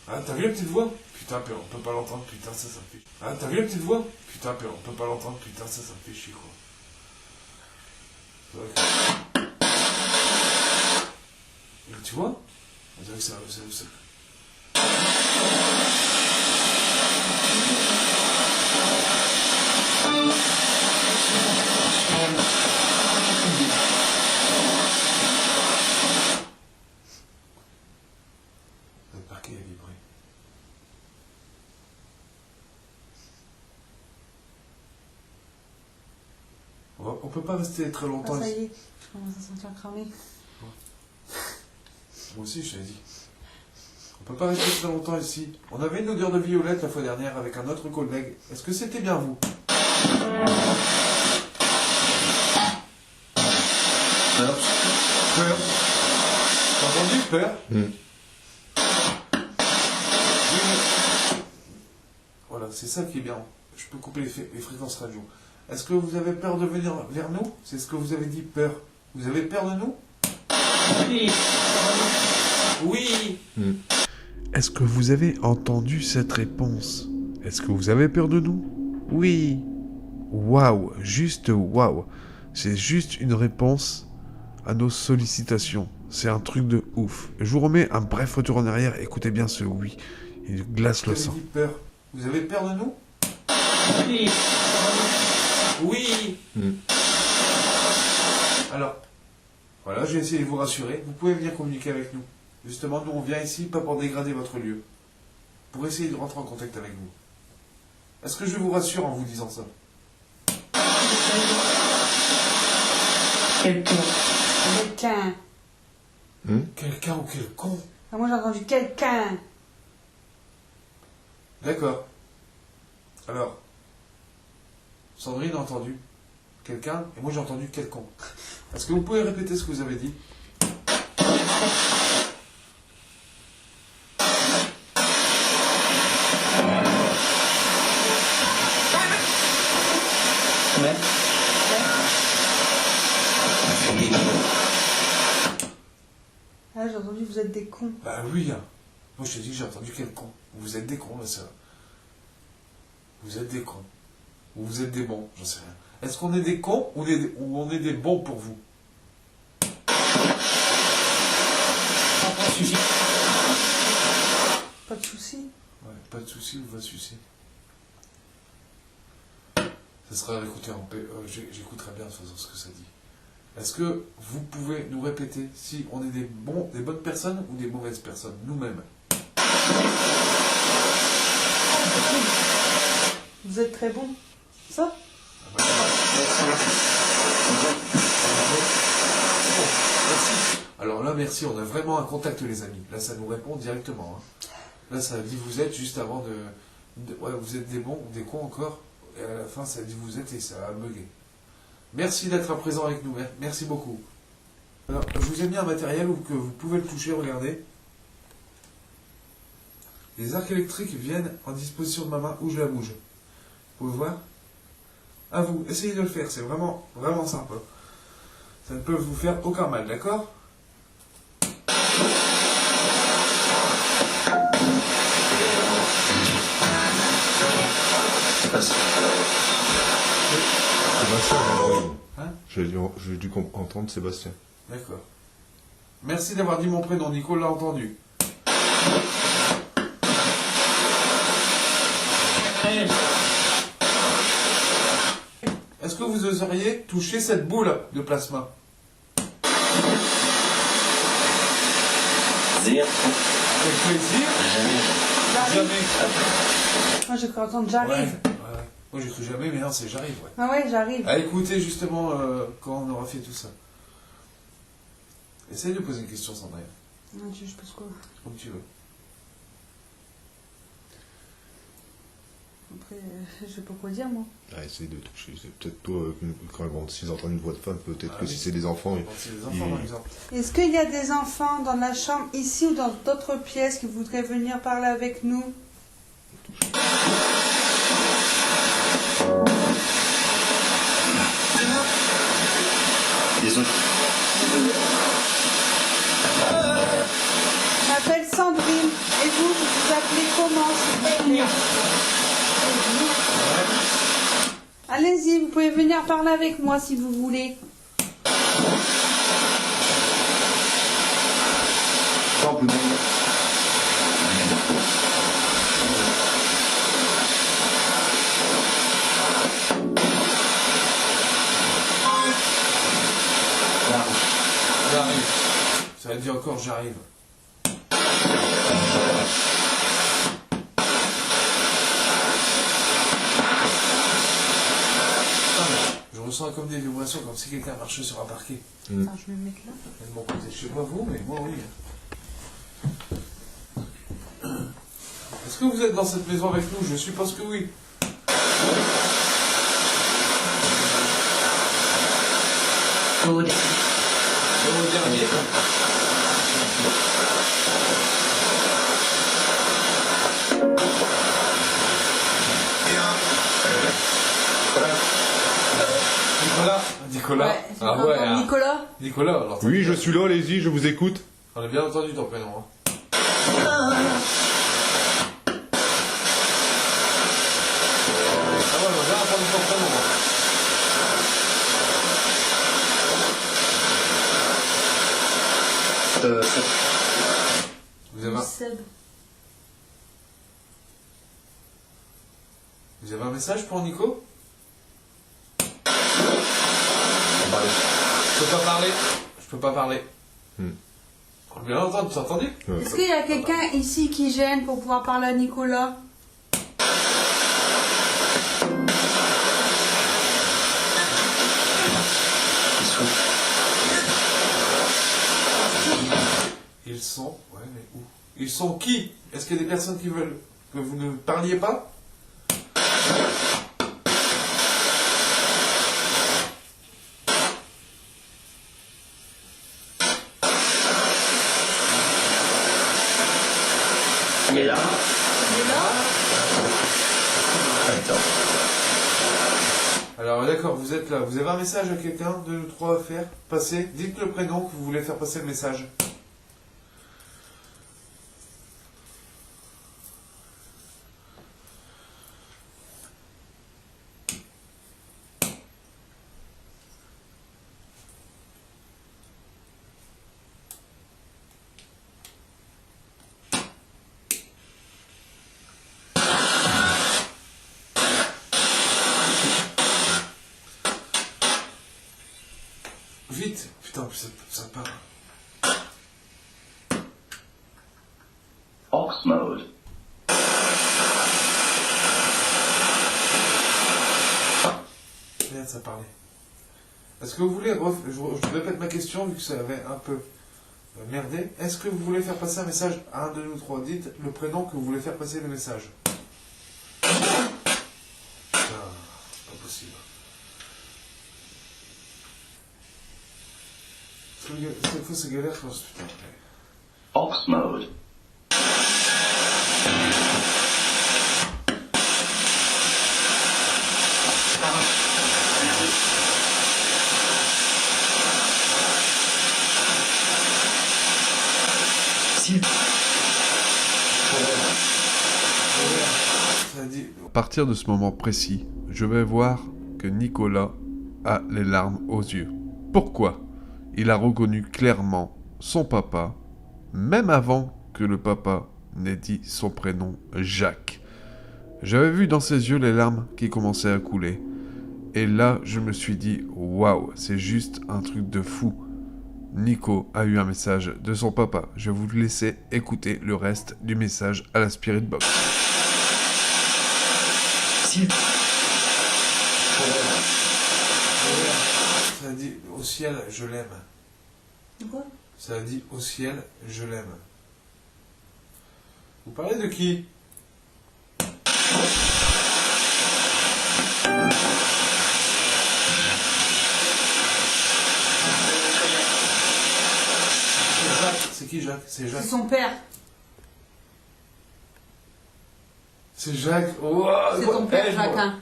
Ah, t'as vu la petite voix? Putain, peur, on peut pas l'entendre, putain, ça me fait chier. Ah, t'as vu la petite voix? Putain, peur, on peut pas l'entendre, putain, ça me fait chier, quoi. Et tu vois? On dirait que c'est... Le parquet a vibré. On peut pas rester très longtemps Ah, ça ici. y est, je commence à sentir cramer. Moi aussi, je t'ai dit. On peut pas rester très longtemps ici. On avait une odeur de violette la fois dernière avec un autre collègue. Est-ce que c'était bien vous? Alors, peur. T'as entendu peur? Voilà, c'est ça qui est bien. Je peux couper les fréquences radio. Est-ce que vous avez peur de venir vers nous? C'est ce que vous avez dit, peur. Vous avez peur de nous? Oui. Oui. Est-ce que vous avez entendu cette réponse? Est-ce que vous avez peur de nous? Oui. Waouh, juste waouh. C'est juste une réponse à nos sollicitations. C'est un truc de ouf. Je vous remets un bref retour en arrière. Écoutez bien ce oui. Il glace le Vous sang. avez dit peur. Vous avez peur de nous? Oui. Oui. Alors, voilà, j'ai essayé de vous rassurer. Vous pouvez venir communiquer avec nous. Justement, nous, on vient ici pas pour dégrader votre lieu. Pour essayer de rentrer en contact avec vous. Est-ce que je vous rassure en vous disant ça? Quelqu'un. Quelqu'un. Quelqu'un ou quel con? Ah, moi j'ai entendu quelqu'un. D'accord. Alors, Sandrine a entendu quelqu'un et moi j'ai entendu quel con. Est-ce que vous pouvez répéter ce que vous avez dit? Mais. Ah, j'ai entendu vous êtes des cons. Bah oui, hein. Moi je te dis que j'ai entendu quel con. Vous êtes des cons, là, ça. Vous êtes des cons. Ou vous êtes des bons, j'en sais rien. Est-ce qu'on est des cons ou on est des bons pour vous? Pas de soucis. Ouais, pas de soucis, on va sucer. Ça sera écouté en paix. J'écouterai bien de toute façon ce que ça dit. Est-ce que vous pouvez nous répéter si on est des bonnes personnes ou des mauvaises personnes, nous-mêmes? Vous êtes très bons. Ça? Merci. Alors là, merci, on a vraiment un contact, les amis. Là, ça nous répond directement. Hein. Là, ça dit vous êtes juste avant de... Ouais, vous êtes des bons ou des cons encore. Et à la fin, ça dit vous êtes et ça a bugué. Merci d'être présent avec nous. Merci beaucoup. Alors, je vous ai mis un matériel que vous pouvez le toucher, regardez. Les arcs électriques viennent en disposition de ma main où je la bouge. Vous pouvez voir? À vous, essayez de le faire, c'est vraiment, vraiment sympa. Ça ne peut vous faire aucun mal, d'accord? Sébastien, Hein? j'ai dû entendre Sébastien. D'accord. Merci d'avoir dit mon prénom, Nico l'a entendu. Est-ce que vous oseriez toucher cette boule de plasma? Zir. Avec plaisir? Jamais. Moi j'ai cru entendre j'arrive. Ouais. Moi j'ai cru jamais, mais non, c'est j'arrive, ouais. Ah ouais, j'arrive. À écouter justement quand on aura fait tout ça. Essaye de poser une question, Sandrine. Non, je pense quoi. Comme tu veux. Après, je sais pas quoi dire moi. Ah, essaye de toucher. C'est peut-être toi, s'ils entendent une voix de femme, peut-être Ah que oui. si c'est des enfants. C'est les enfants, par exemple. Est-ce qu'il y a des enfants dans la chambre ici ou dans d'autres pièces qui voudraient venir parler avec nous? Désolé. Je m'appelle Sandrine. Et vous vous appelez comment, s'il vous plaît? Allez-y, vous pouvez venir parler avec moi si vous voulez. Temple. J'arrive. Ça veut dire encore j'arrive. Je ressens comme des vibrations, comme si quelqu'un marchait sur un parquet. Attends, je vais me mettre là. Et de mon côté, je sais pas vous, mais moi oui. Est-ce que vous êtes dans cette maison avec nous? Je suppose que oui. Au Au dernier. Nicolas. Ouais, j'ai Ah encore ouais. hein. Nicolas. Nicolas, alors. Oui, je suis là, allez-y, je vous écoute. On a bien entendu ton prénom. Hein. Ah ouais, on a bien entendu ton prénom. Hein. Vous avez, Seb. vous avez un message pour Nico? Je peux pas parler. Je peux pas parler. On vient d'entendre, tu as entendu? Ouais. Est-ce qu'il y a quelqu'un ici qui gêne pour pouvoir parler à Nicolas? Ils sont... Ouais, mais où? Ils sont qui? Est-ce qu'il y a des personnes qui veulent que vous ne parliez pas? Il est là. Il est là? Attends. Alors d'accord, vous êtes là. Vous avez un message à quelqu'un de nous trois à faire passer? Dites le prénom que vous voulez faire passer le message. Vite. Putain, ça part. Aux mode. Merde, ça parlait. Est-ce que vous voulez... je répète ma question, vu que ça avait un peu merdé. Est-ce que vous voulez faire passer un message à un de nous trois? Dites le prénom que vous voulez faire passer le message. Ah, c'est pas possible. Cette fois, c'est galère, je pense, putain. Aux mode. Ça a dit... À partir de ce moment précis, je vais voir que Nicolas a les larmes aux yeux. Pourquoi? Il a reconnu clairement son papa, même avant que le papa n'ait dit son prénom Jacques. J'avais vu dans ses yeux les larmes qui commençaient à couler. Et là, je me suis dit, waouh, c'est juste un truc de fou. Nico a eu un message de son papa. Je vais vous laisser écouter le reste du message à la Spirit Box. Ça a dit au ciel, je l'aime. De quoi? Ça a dit au ciel, je l'aime. Vous parlez de qui? C'est qui Jacques? C'est Jacques. C'est son père. C'est Jacques. Oh, C'est ton père, Jacques. Hein.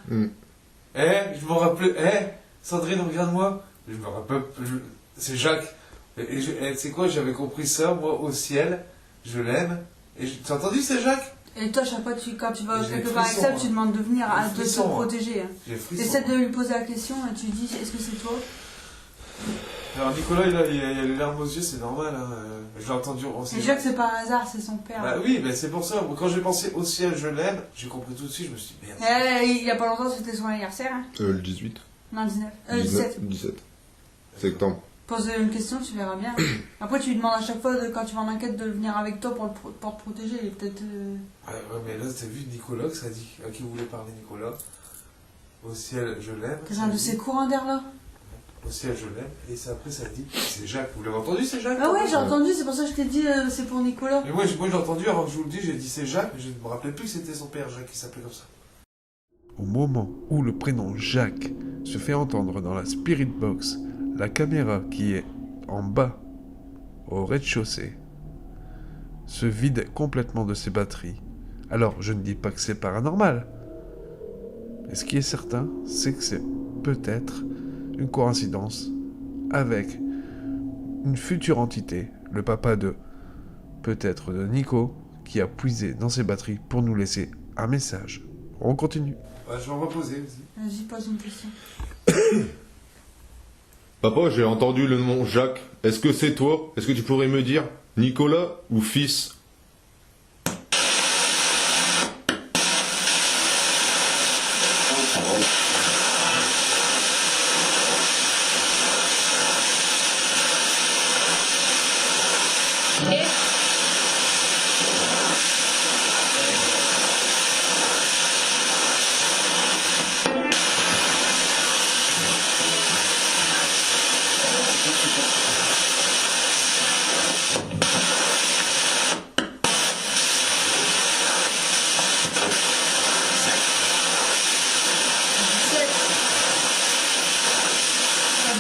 Je me rappelais. Sandrine, regarde-moi. Je me rappelle. C'est Jacques. Et tu sais quoi, j'avais compris ça, moi, au ciel, je l'aime. Et tu as entendu, c'est Jacques? Et toi, chaque fois, quand tu vas J'ai quelque part avec frisson, ça, tu demandes de venir, J'ai de se frisson, protéger. Hein. J'ai frisson. Essaie de lui poser la question et tu dis est-ce que c'est toi? Alors, Nicolas, il a les larmes aux yeux, c'est normal. Hein. Je l'ai entendu. Et Jacques, c'est par hasard, c'est son père. Bah oui, mais c'est pour ça. Quand j'ai pensé au ciel, je l'aime, j'ai compris tout de suite, je me suis dit merde. Il y a pas longtemps, c'était son anniversaire. Hein. Le 18. Non, 19. 17. 17 septembre. Pose une question, tu verras bien. Après, tu lui demandes à chaque fois, quand tu vas en enquête, de venir avec toi pour te protéger. Et peut-être. Ouais, mais là, t'as vu Nicolas que ça dit à qui vous voulez parler, Nicolas? Au ciel, je l'aime. T'as un de ces courants d'air là? Au ciel, je l'aime. Et après, ça dit c'est Jacques. Vous l'avez entendu, c'est Jacques? Ah ouais, j'ai entendu, c'est pour ça que je t'ai dit c'est pour Nicolas. Mais moi, j'ai entendu avant que je vous le dise, j'ai dit c'est Jacques, mais je ne me rappelais plus que c'était son père, Jacques, qui s'appelait comme ça. Au moment où le prénom Jacques se fait entendre dans la Spirit Box, la caméra qui est en bas, au rez-de-chaussée, se vide complètement de ses batteries. Alors, je ne dis pas que c'est paranormal. Mais ce qui est certain, c'est que c'est peut-être une coïncidence avec une future entité, le papa de, peut-être de Nico, qui a puisé dans ses batteries pour nous laisser un message. On continue. Ouais, je vais en reposer aussi. Vas-y, pose une question. Papa, j'ai entendu le nom Jacques. Est-ce que c'est toi? Est-ce que tu pourrais me dire Nicolas ou fils?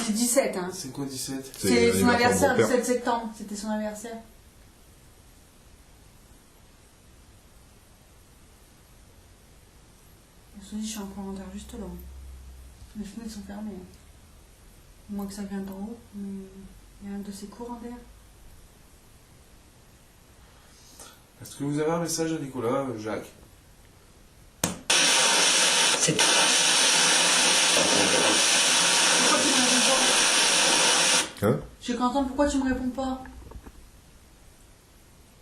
C'est 17, hein. C'est quoi 17? C'est son anniversaire, de mon père. 17 septembre. C'était son anniversaire. Je te dis, je suis encore en terre juste là. Les fenêtres sont fermées. Hein. Au moins que ça vienne d'en haut. Mais il y a un de ces courants d'air. Est-ce que vous avez un message à Nicolas, Jacques? Pourquoi tu me réponds pas? Hein? J'ai cru entendre pourquoi tu me réponds pas.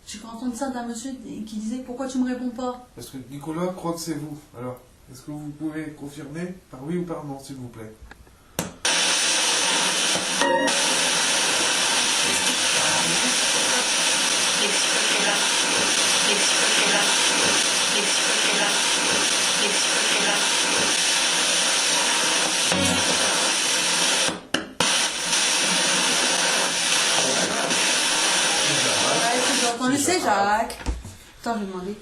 J'ai cru entendre ça d'un monsieur qui disait pourquoi tu me réponds pas. Parce que Nicolas croit que c'est vous. Alors, est-ce que vous pouvez confirmer par oui ou par non, s'il vous plaît? Ouais, ce que j'ai entendu, c'est Jacques. Attends, je vais demander.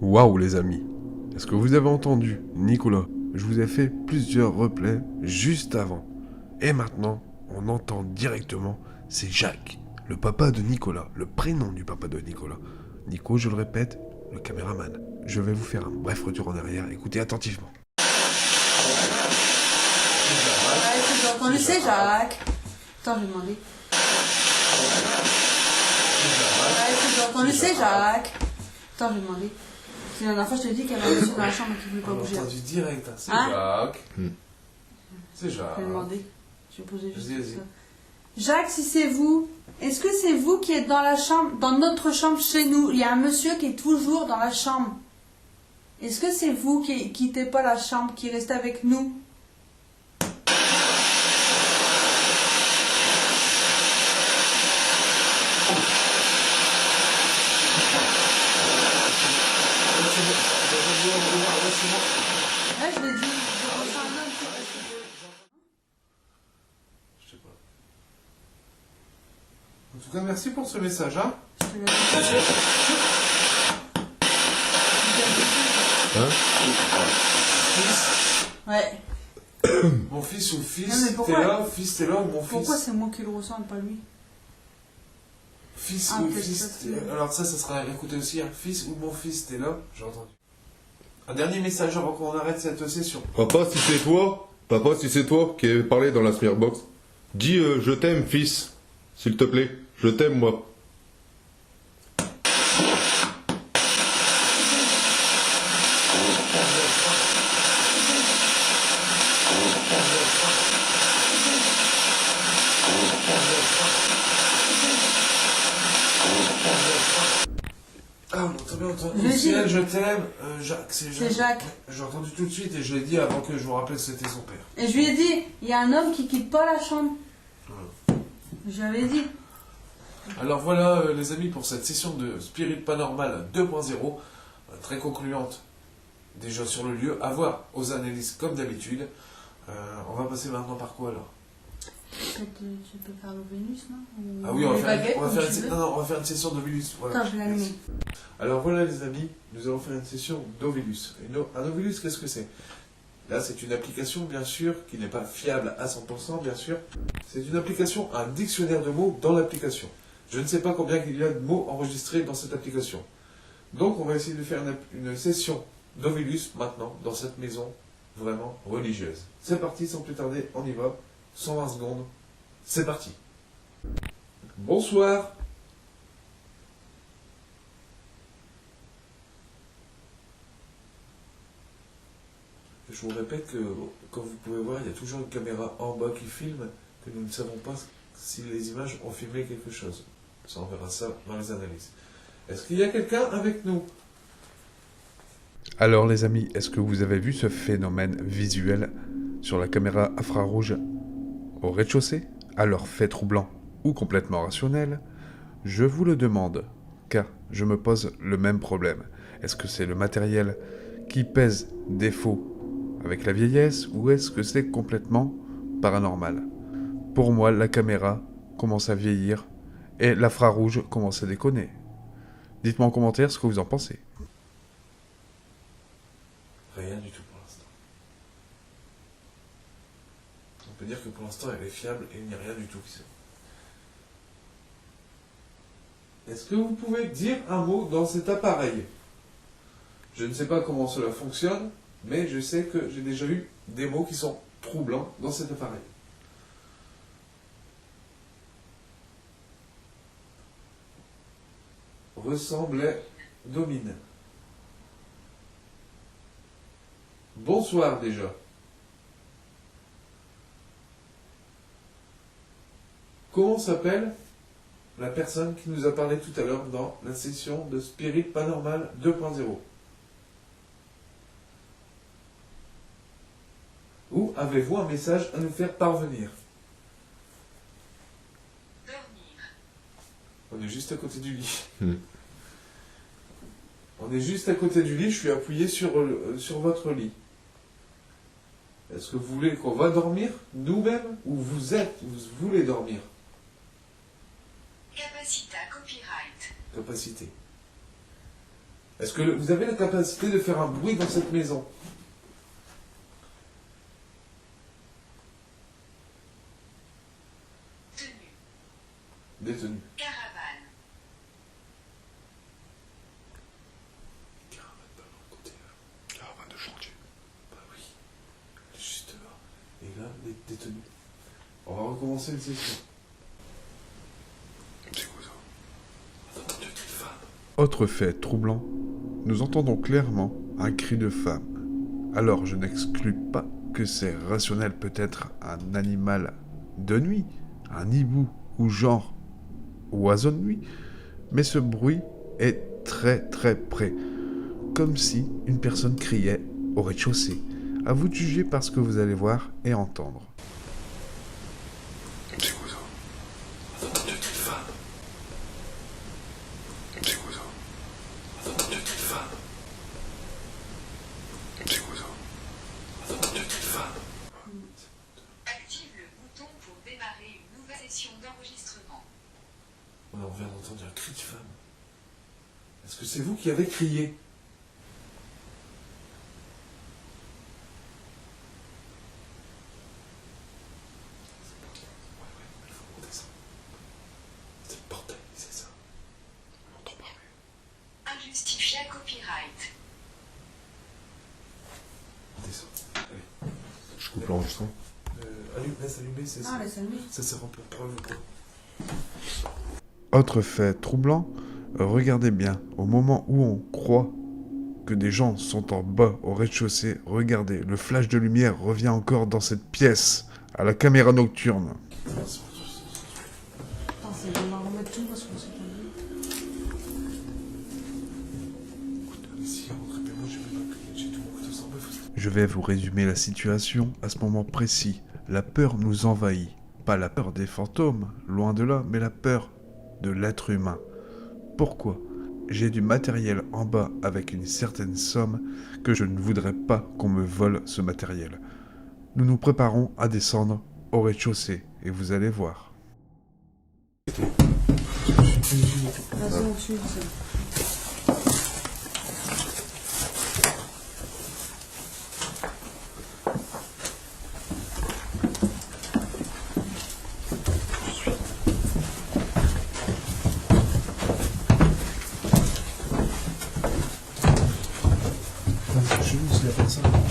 Waouh les amis, est-ce que vous avez entendu Nicolas? Je vous ai fait plusieurs replays juste avant. Et maintenant, on entend directement, c'est Jacques, le papa de Nicolas, le prénom du papa de Nicolas. Nico, je le répète, le caméraman. Je vais vous faire un bref retour en arrière, écoutez attentivement. Ouais, ce que j'ai entendu, c'est Jacques. Attends, je vais demander. Ouais, ce que j'ai entendu, c'est Jacques. Attends, je vais demander. C'est la dernière fois, je te dis qu'il y avait un monsieur dans la chambre qui ne voulait pas On a bouger. entendu direct, hein. C'est Hein? Jacques. Hmm. C'est Je Jacques. vais demander. Je vais poser juste Vas-y, vas-y. ça. Jacques, si c'est vous, est-ce que c'est vous qui êtes dans la chambre, dans notre chambre chez nous? Il y a un monsieur qui est toujours dans la chambre. Est-ce que c'est vous qui quittez pas la chambre, qui restez avec nous? Ouais, je l'ai dit. C'est un homme, Je sais pas. En tout cas, merci pour ce message, hein. je te l'ai dit. Hein? Ouais. Mon fils ou Non, fils, mais t'es pourquoi- là, fils, t'es là, ou mon Pourquoi fils? c'est moi qui le ressens et pas lui? Fils Ah, ou peut-être fils, ça, c'est- alors ça sera écouté aussi, hein. Fils ou mon fils, t'es là, j'ai entendu. Un dernier message avant qu'on arrête cette session. Papa, si c'est toi qui as parlé dans la Smearbox, dis je t'aime, fils. S'il te plaît, je t'aime, moi. Ah, on entend bien, Je l'ai dit. Ciel, je t'aime. Jacques, c'est Jacques. C'est Jacques. J'ai entendu tout de suite et je l'ai dit avant que je vous rappelle que c'était son père. Et je lui ai dit, il y a un homme qui quitte pas la chambre. Je lui avais dit. Alors voilà, les amis, pour cette session de Spirit Paranormal 2.0, très concluante déjà sur le lieu, à voir aux analyses comme d'habitude. On va passer maintenant par quoi alors? Peut-être tu peux faire le Vénus, non? Ou Ah oui, on les va, baguettes, faire, on va comme faire tu une, veux. non, non, on va faire une session d'Ovilus. Voilà. Attends, je vais l'allumer. Alors voilà les amis, nous allons faire une session d'Ovilus. Un Ovilus, qu'est-ce que c'est? Là, c'est une application, bien sûr, qui n'est pas fiable à 100%, bien sûr. C'est une application, un dictionnaire de mots dans l'application. Je ne sais pas combien il y a de mots enregistrés dans cette application. Donc, on va essayer de faire une session d'Ovilus maintenant, dans cette maison vraiment religieuse. C'est parti, sans plus tarder, on y va. 120 secondes, c'est parti. Bonsoir. Je vous répète que, comme vous pouvez voir, il y a toujours une caméra en bas qui filme, que nous ne savons pas si les images ont filmé quelque chose. Ça, on verra ça dans les analyses. Est-ce qu'il y a quelqu'un avec nous? Alors les amis, est-ce que vous avez vu ce phénomène visuel sur la caméra infrarouge au rez-de-chaussée? Alors fait troublant ou complètement rationnel? Je vous le demande, car je me pose le même problème. Est-ce que c'est le matériel qui pèse défaut avec la vieillesse ou est-ce que c'est complètement paranormal? Pour moi, la caméra commence à vieillir et l'infrarouge commence à déconner. Dites-moi en commentaire ce que vous en pensez. Rien du tout pour l'instant. On peut dire que pour l'instant elle est fiable et il n'y a rien du tout qui sort. Est-ce que vous pouvez dire un mot dans cet appareil? Je ne sais pas comment cela fonctionne, mais je sais que j'ai déjà eu des mots qui sont troublants dans cet appareil. Ressemblait, domine. Bonsoir déjà. Comment s'appelle la personne qui nous a parlé tout à l'heure dans la session de Spirit Paranormal 2.0? Ou avez-vous un message à nous faire parvenir? On est juste à côté du lit. On est juste à côté du lit, je suis appuyé sur votre lit. Est-ce que vous voulez qu'on va dormir nous-mêmes ou vous voulez dormir? Capacita copyright. Capacité. Est-ce que vous avez la capacité de faire un bruit dans cette maison? Tenue. Détenu. Caravane. Caravane pas dans le côté. Caravane de chantier. Bah oui. Elle est juste dehors. Et là, détenu. On va recommencer une session. C'est quoi ça? Attends, Dieu, une femme. Autre fait troublant, nous entendons clairement un cri de femme. Alors je n'exclus pas que c'est rationnel, peut-être un animal de nuit, un hibou ou genre oiseau de nuit, mais ce bruit est très très près, comme si une personne criait au rez-de-chaussée. À vous de juger par ce que vous allez voir et entendre. C'est quoi ça? Attends, Dieu, une femme. C'est quoi ça? Attends, Dieu, une femme. C'est quoi ça? Attends, Dieu, une femme. Active le bouton pour démarrer une nouvelle session d'enregistrement. On vient d'entendre un cri de femme. Est-ce que c'est vous qui avez crié? Il faut monter ça. C'est le portail, c'est ça. On entend parler. Injustifié copyright. On descend. Allez. Je coupe l'enregistrement. Laisse allumer, c'est ça. Ah, laisse allumer. Ça sert pour preuve ou quoi? Autre fait troublant, regardez bien, au moment où on croit que des gens sont en bas au rez-de-chaussée, regardez, le flash de lumière revient encore dans cette pièce, à la caméra nocturne. Attends, on va remettre tout parce qu'on s'est pas dit. Écoute, si rentrez bien, moi j'ai même pas plié, j'ai tout mon couteau sans bœuf. Je vais vous résumer la situation à ce moment précis. La peur nous envahit. Pas la peur des fantômes, loin de là, mais la peur de l'être humain. Pourquoi? J'ai du matériel en bas avec une certaine somme que je ne voudrais pas qu'on me vole ce matériel. Nous nous préparons à descendre au rez-de-chaussée et vous allez voir. Vas-y, on tue, c'est bon. C'est la personne qui fait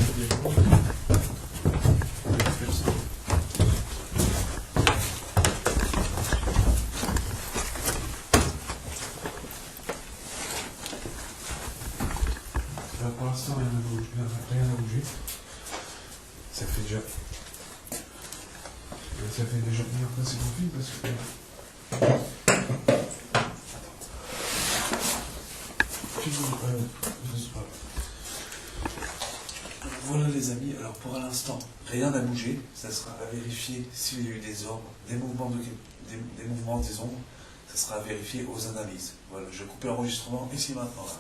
ça. Pour l'instant, rien n'a bougé. Ça fait déjà Ça fait déjà une heure que c'est confus parce que. Voilà les amis, alors pour l'instant, rien n'a bougé. Ça sera à vérifier s'il y a eu des ombres, des mouvements des ombres. Ça sera à vérifier aux analyses. Voilà, je vais couper l'enregistrement ici maintenant. Là.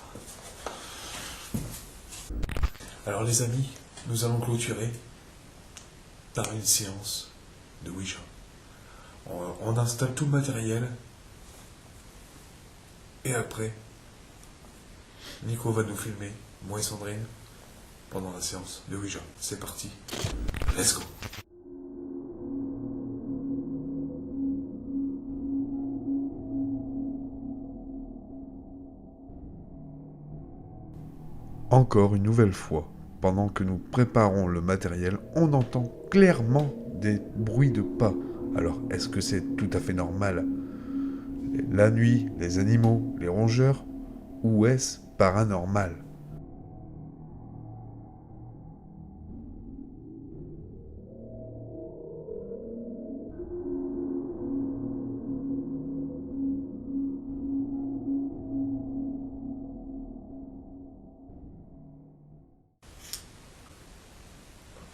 Alors les amis, nous allons clôturer par une séance de Ouija. On installe tout le matériel. Et après, Nico va nous filmer, moi et Sandrine, pendant la séance de Ouija. C'est parti. Let's go. Encore une nouvelle fois, pendant que nous préparons le matériel, on entend clairement des bruits de pas. Alors, est-ce que c'est tout à fait normal? La nuit, les animaux, les rongeurs? Ou est-ce paranormal?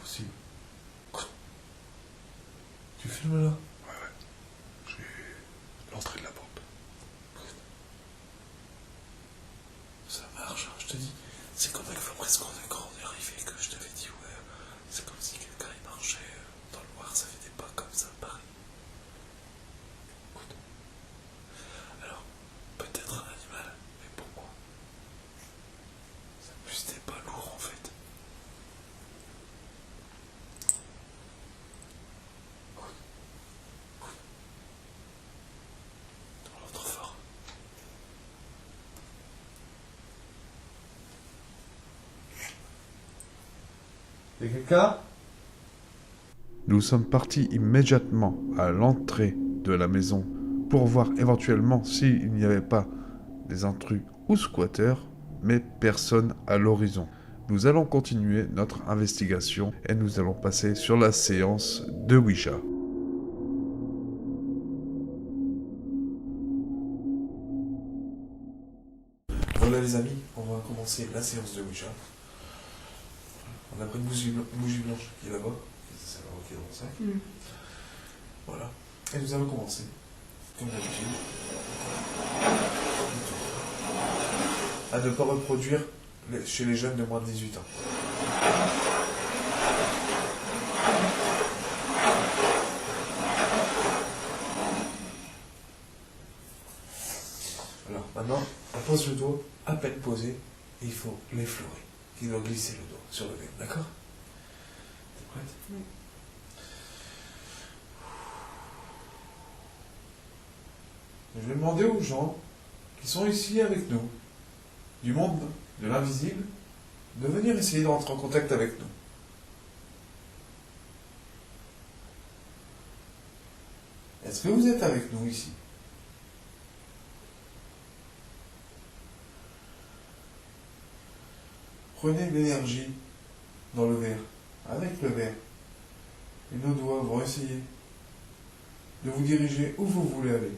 Possible. Tu filmes là? J'ai l'entrée de la porte. Ça marche, hein, je te dis. C'est comme avec Fabrice quand on est arrivé que je t'avais dit, ouais, c'est comme si quelqu'un il marchait dans le noir, ça fait des pas comme ça, pareil. Écoute. Alors, peut-être un animal, mais pour moi, c'est plus des pas lourds en fait. Dans l'autre fort. Y'a quelqu'un? Nous sommes partis immédiatement à l'entrée de la maison pour voir éventuellement s'il n'y avait pas des intrus ou squatteurs, mais personne à l'horizon. Nous allons continuer notre investigation et nous allons passer sur la séance de Ouija. Voilà les amis, on va commencer la séance de Ouija. On a pris une bougie blanche qui est là-bas, c'est celle-là qui est dans le sac. Voilà. Et nous allons commencer, comme d'habitude, à ne pas reproduire chez les jeunes de moins de 18 ans. Alors maintenant, on pose le doigt, à peine posé, et il faut l'effleurer. Il doit glisser le doigt sur le verre, d'accord? T'es prête? Oui. Je vais demander aux gens qui sont ici avec nous, du monde de l'invisible, de venir essayer de rentrer en contact avec nous. Est-ce que vous êtes avec nous ici? Prenez de l'énergie dans le verre, avec le verre. Et nos doigts vont essayer de vous diriger où vous voulez aller.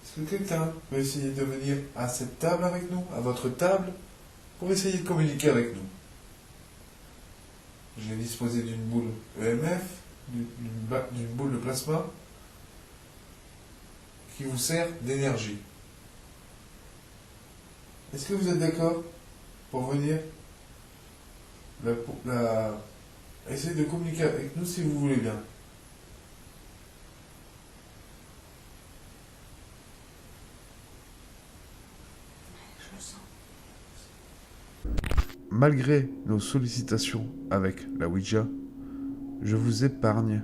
Est-ce que quelqu'un peut essayer de venir à cette table avec nous, à votre table, pour essayer de communiquer avec nous? J'ai disposé d'une boule EMF, d'une boule de plasma qui vous sert d'énergie. Est-ce que vous êtes d'accord pour venir essayer de communiquer avec nous si vous voulez bien? Je le sens. Malgré nos sollicitations avec la Ouija, je vous épargne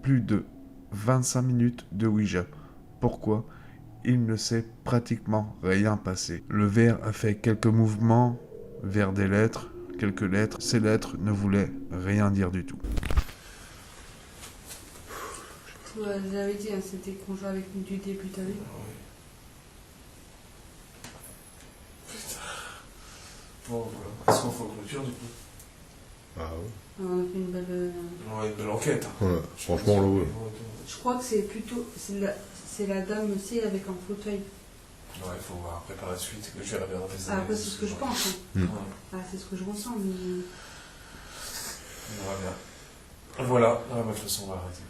plus de 25 minutes de Ouija. Pourquoi? Il ne s'est pratiquement rien passé. Le verre a fait quelques mouvements vers des lettres, quelques lettres. Ces lettres ne voulaient rien dire du tout. J'avais dit, hein, c'était qu'on joue avec nous du début, t'as vu? Bon, voilà. Est-ce qu'on fait clôture du coup? Ah ouais. On fait une belle. Ouais, une belle enquête. Hein. Ouais, franchement, là, ouais. Je crois que c'est plutôt. C'est la dame aussi avec un fauteuil. Ouais, il faut voir après par la suite. Je vais regarder les Ah, après, c'est ce que je pense. Hein. Mm. Ouais, Ah, c'est ce que je ressens, mais. on verra bien. Voilà, ah, bah, de toute façon, on va arrêter.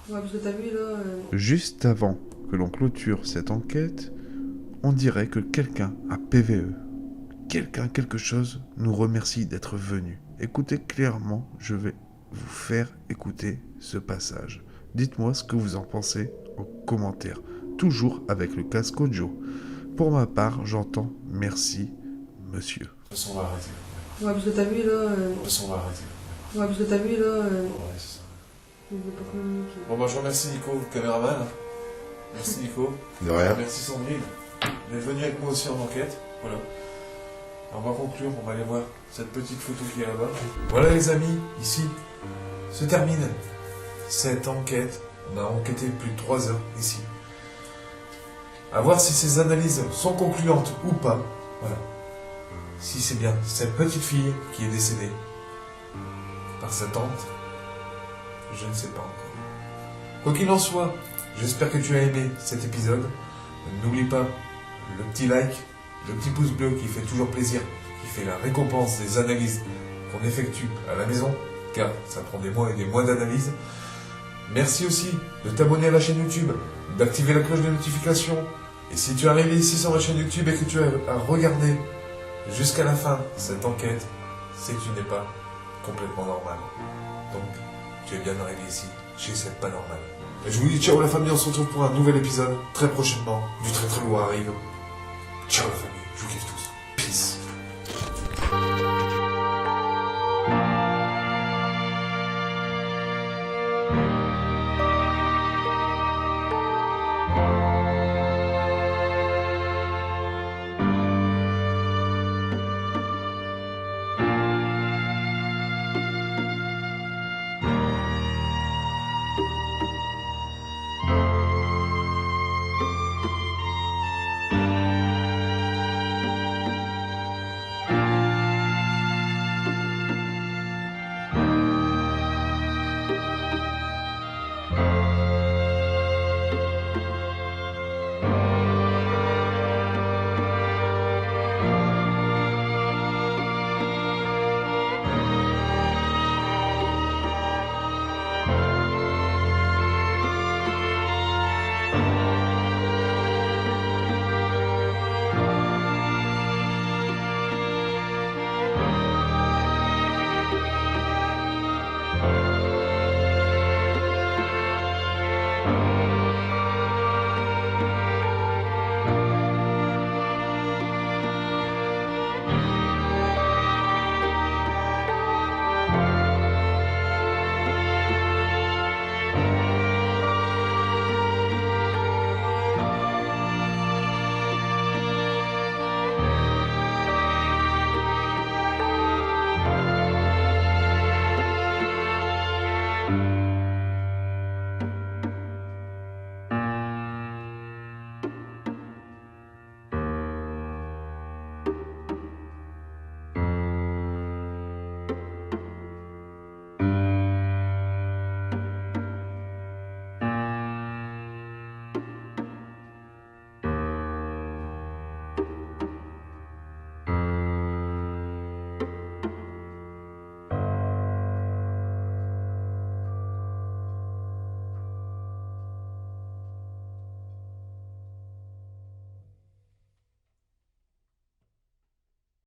Ouais, parce que t'as vu là. Juste avant que l'on clôture cette enquête, on dirait que quelqu'un a PVE. Quelqu'un, quelque chose, nous remercie d'être venu. Écoutez clairement, je vais vous faire écouter ce passage. Dites-moi ce que vous en pensez aux commentaires. Toujours avec le casque audio. Pour ma part, j'entends merci, monsieur. De toute façon, on va arrêter. Ouais, parce que t'as vu là. De toute façon, on va arrêter. Ouais, parce que t'as vu là. Ouais, c'est ça. On veut pas communiquer. Bon, bah, je remercie Nico, le caméraman. Merci Nico. De rien. Merci Sandrine d'être venu avec moi aussi en enquête. Voilà. On va conclure, on va aller voir cette petite photo qui est là-bas. Voilà les amis, ici se termine cette enquête. On a enquêté plus de 3 heures ici. À voir si ces analyses sont concluantes ou pas. Voilà. Si c'est bien cette petite fille qui est décédée par sa tante, je ne sais pas encore. Quoi qu'il en soit, j'espère que tu as aimé cet épisode. N'oublie pas le petit like, le petit pouce bleu qui fait toujours plaisir, qui fait la récompense des analyses qu'on effectue à la maison, car ça prend des mois et des mois d'analyse. Merci aussi de t'abonner à la chaîne YouTube, d'activer la cloche de notification. Et si tu es arrivé ici sur ma chaîne YouTube et que tu as regardé jusqu'à la fin cette enquête, c'est que tu n'es pas complètement normal. Donc, tu es bien arrivé ici, chez cette pas normale. Et je vous dis ciao la famille, on se retrouve pour un nouvel épisode très prochainement. Du très très lourd arrive. Ciao la famille, je vous kiffe tout.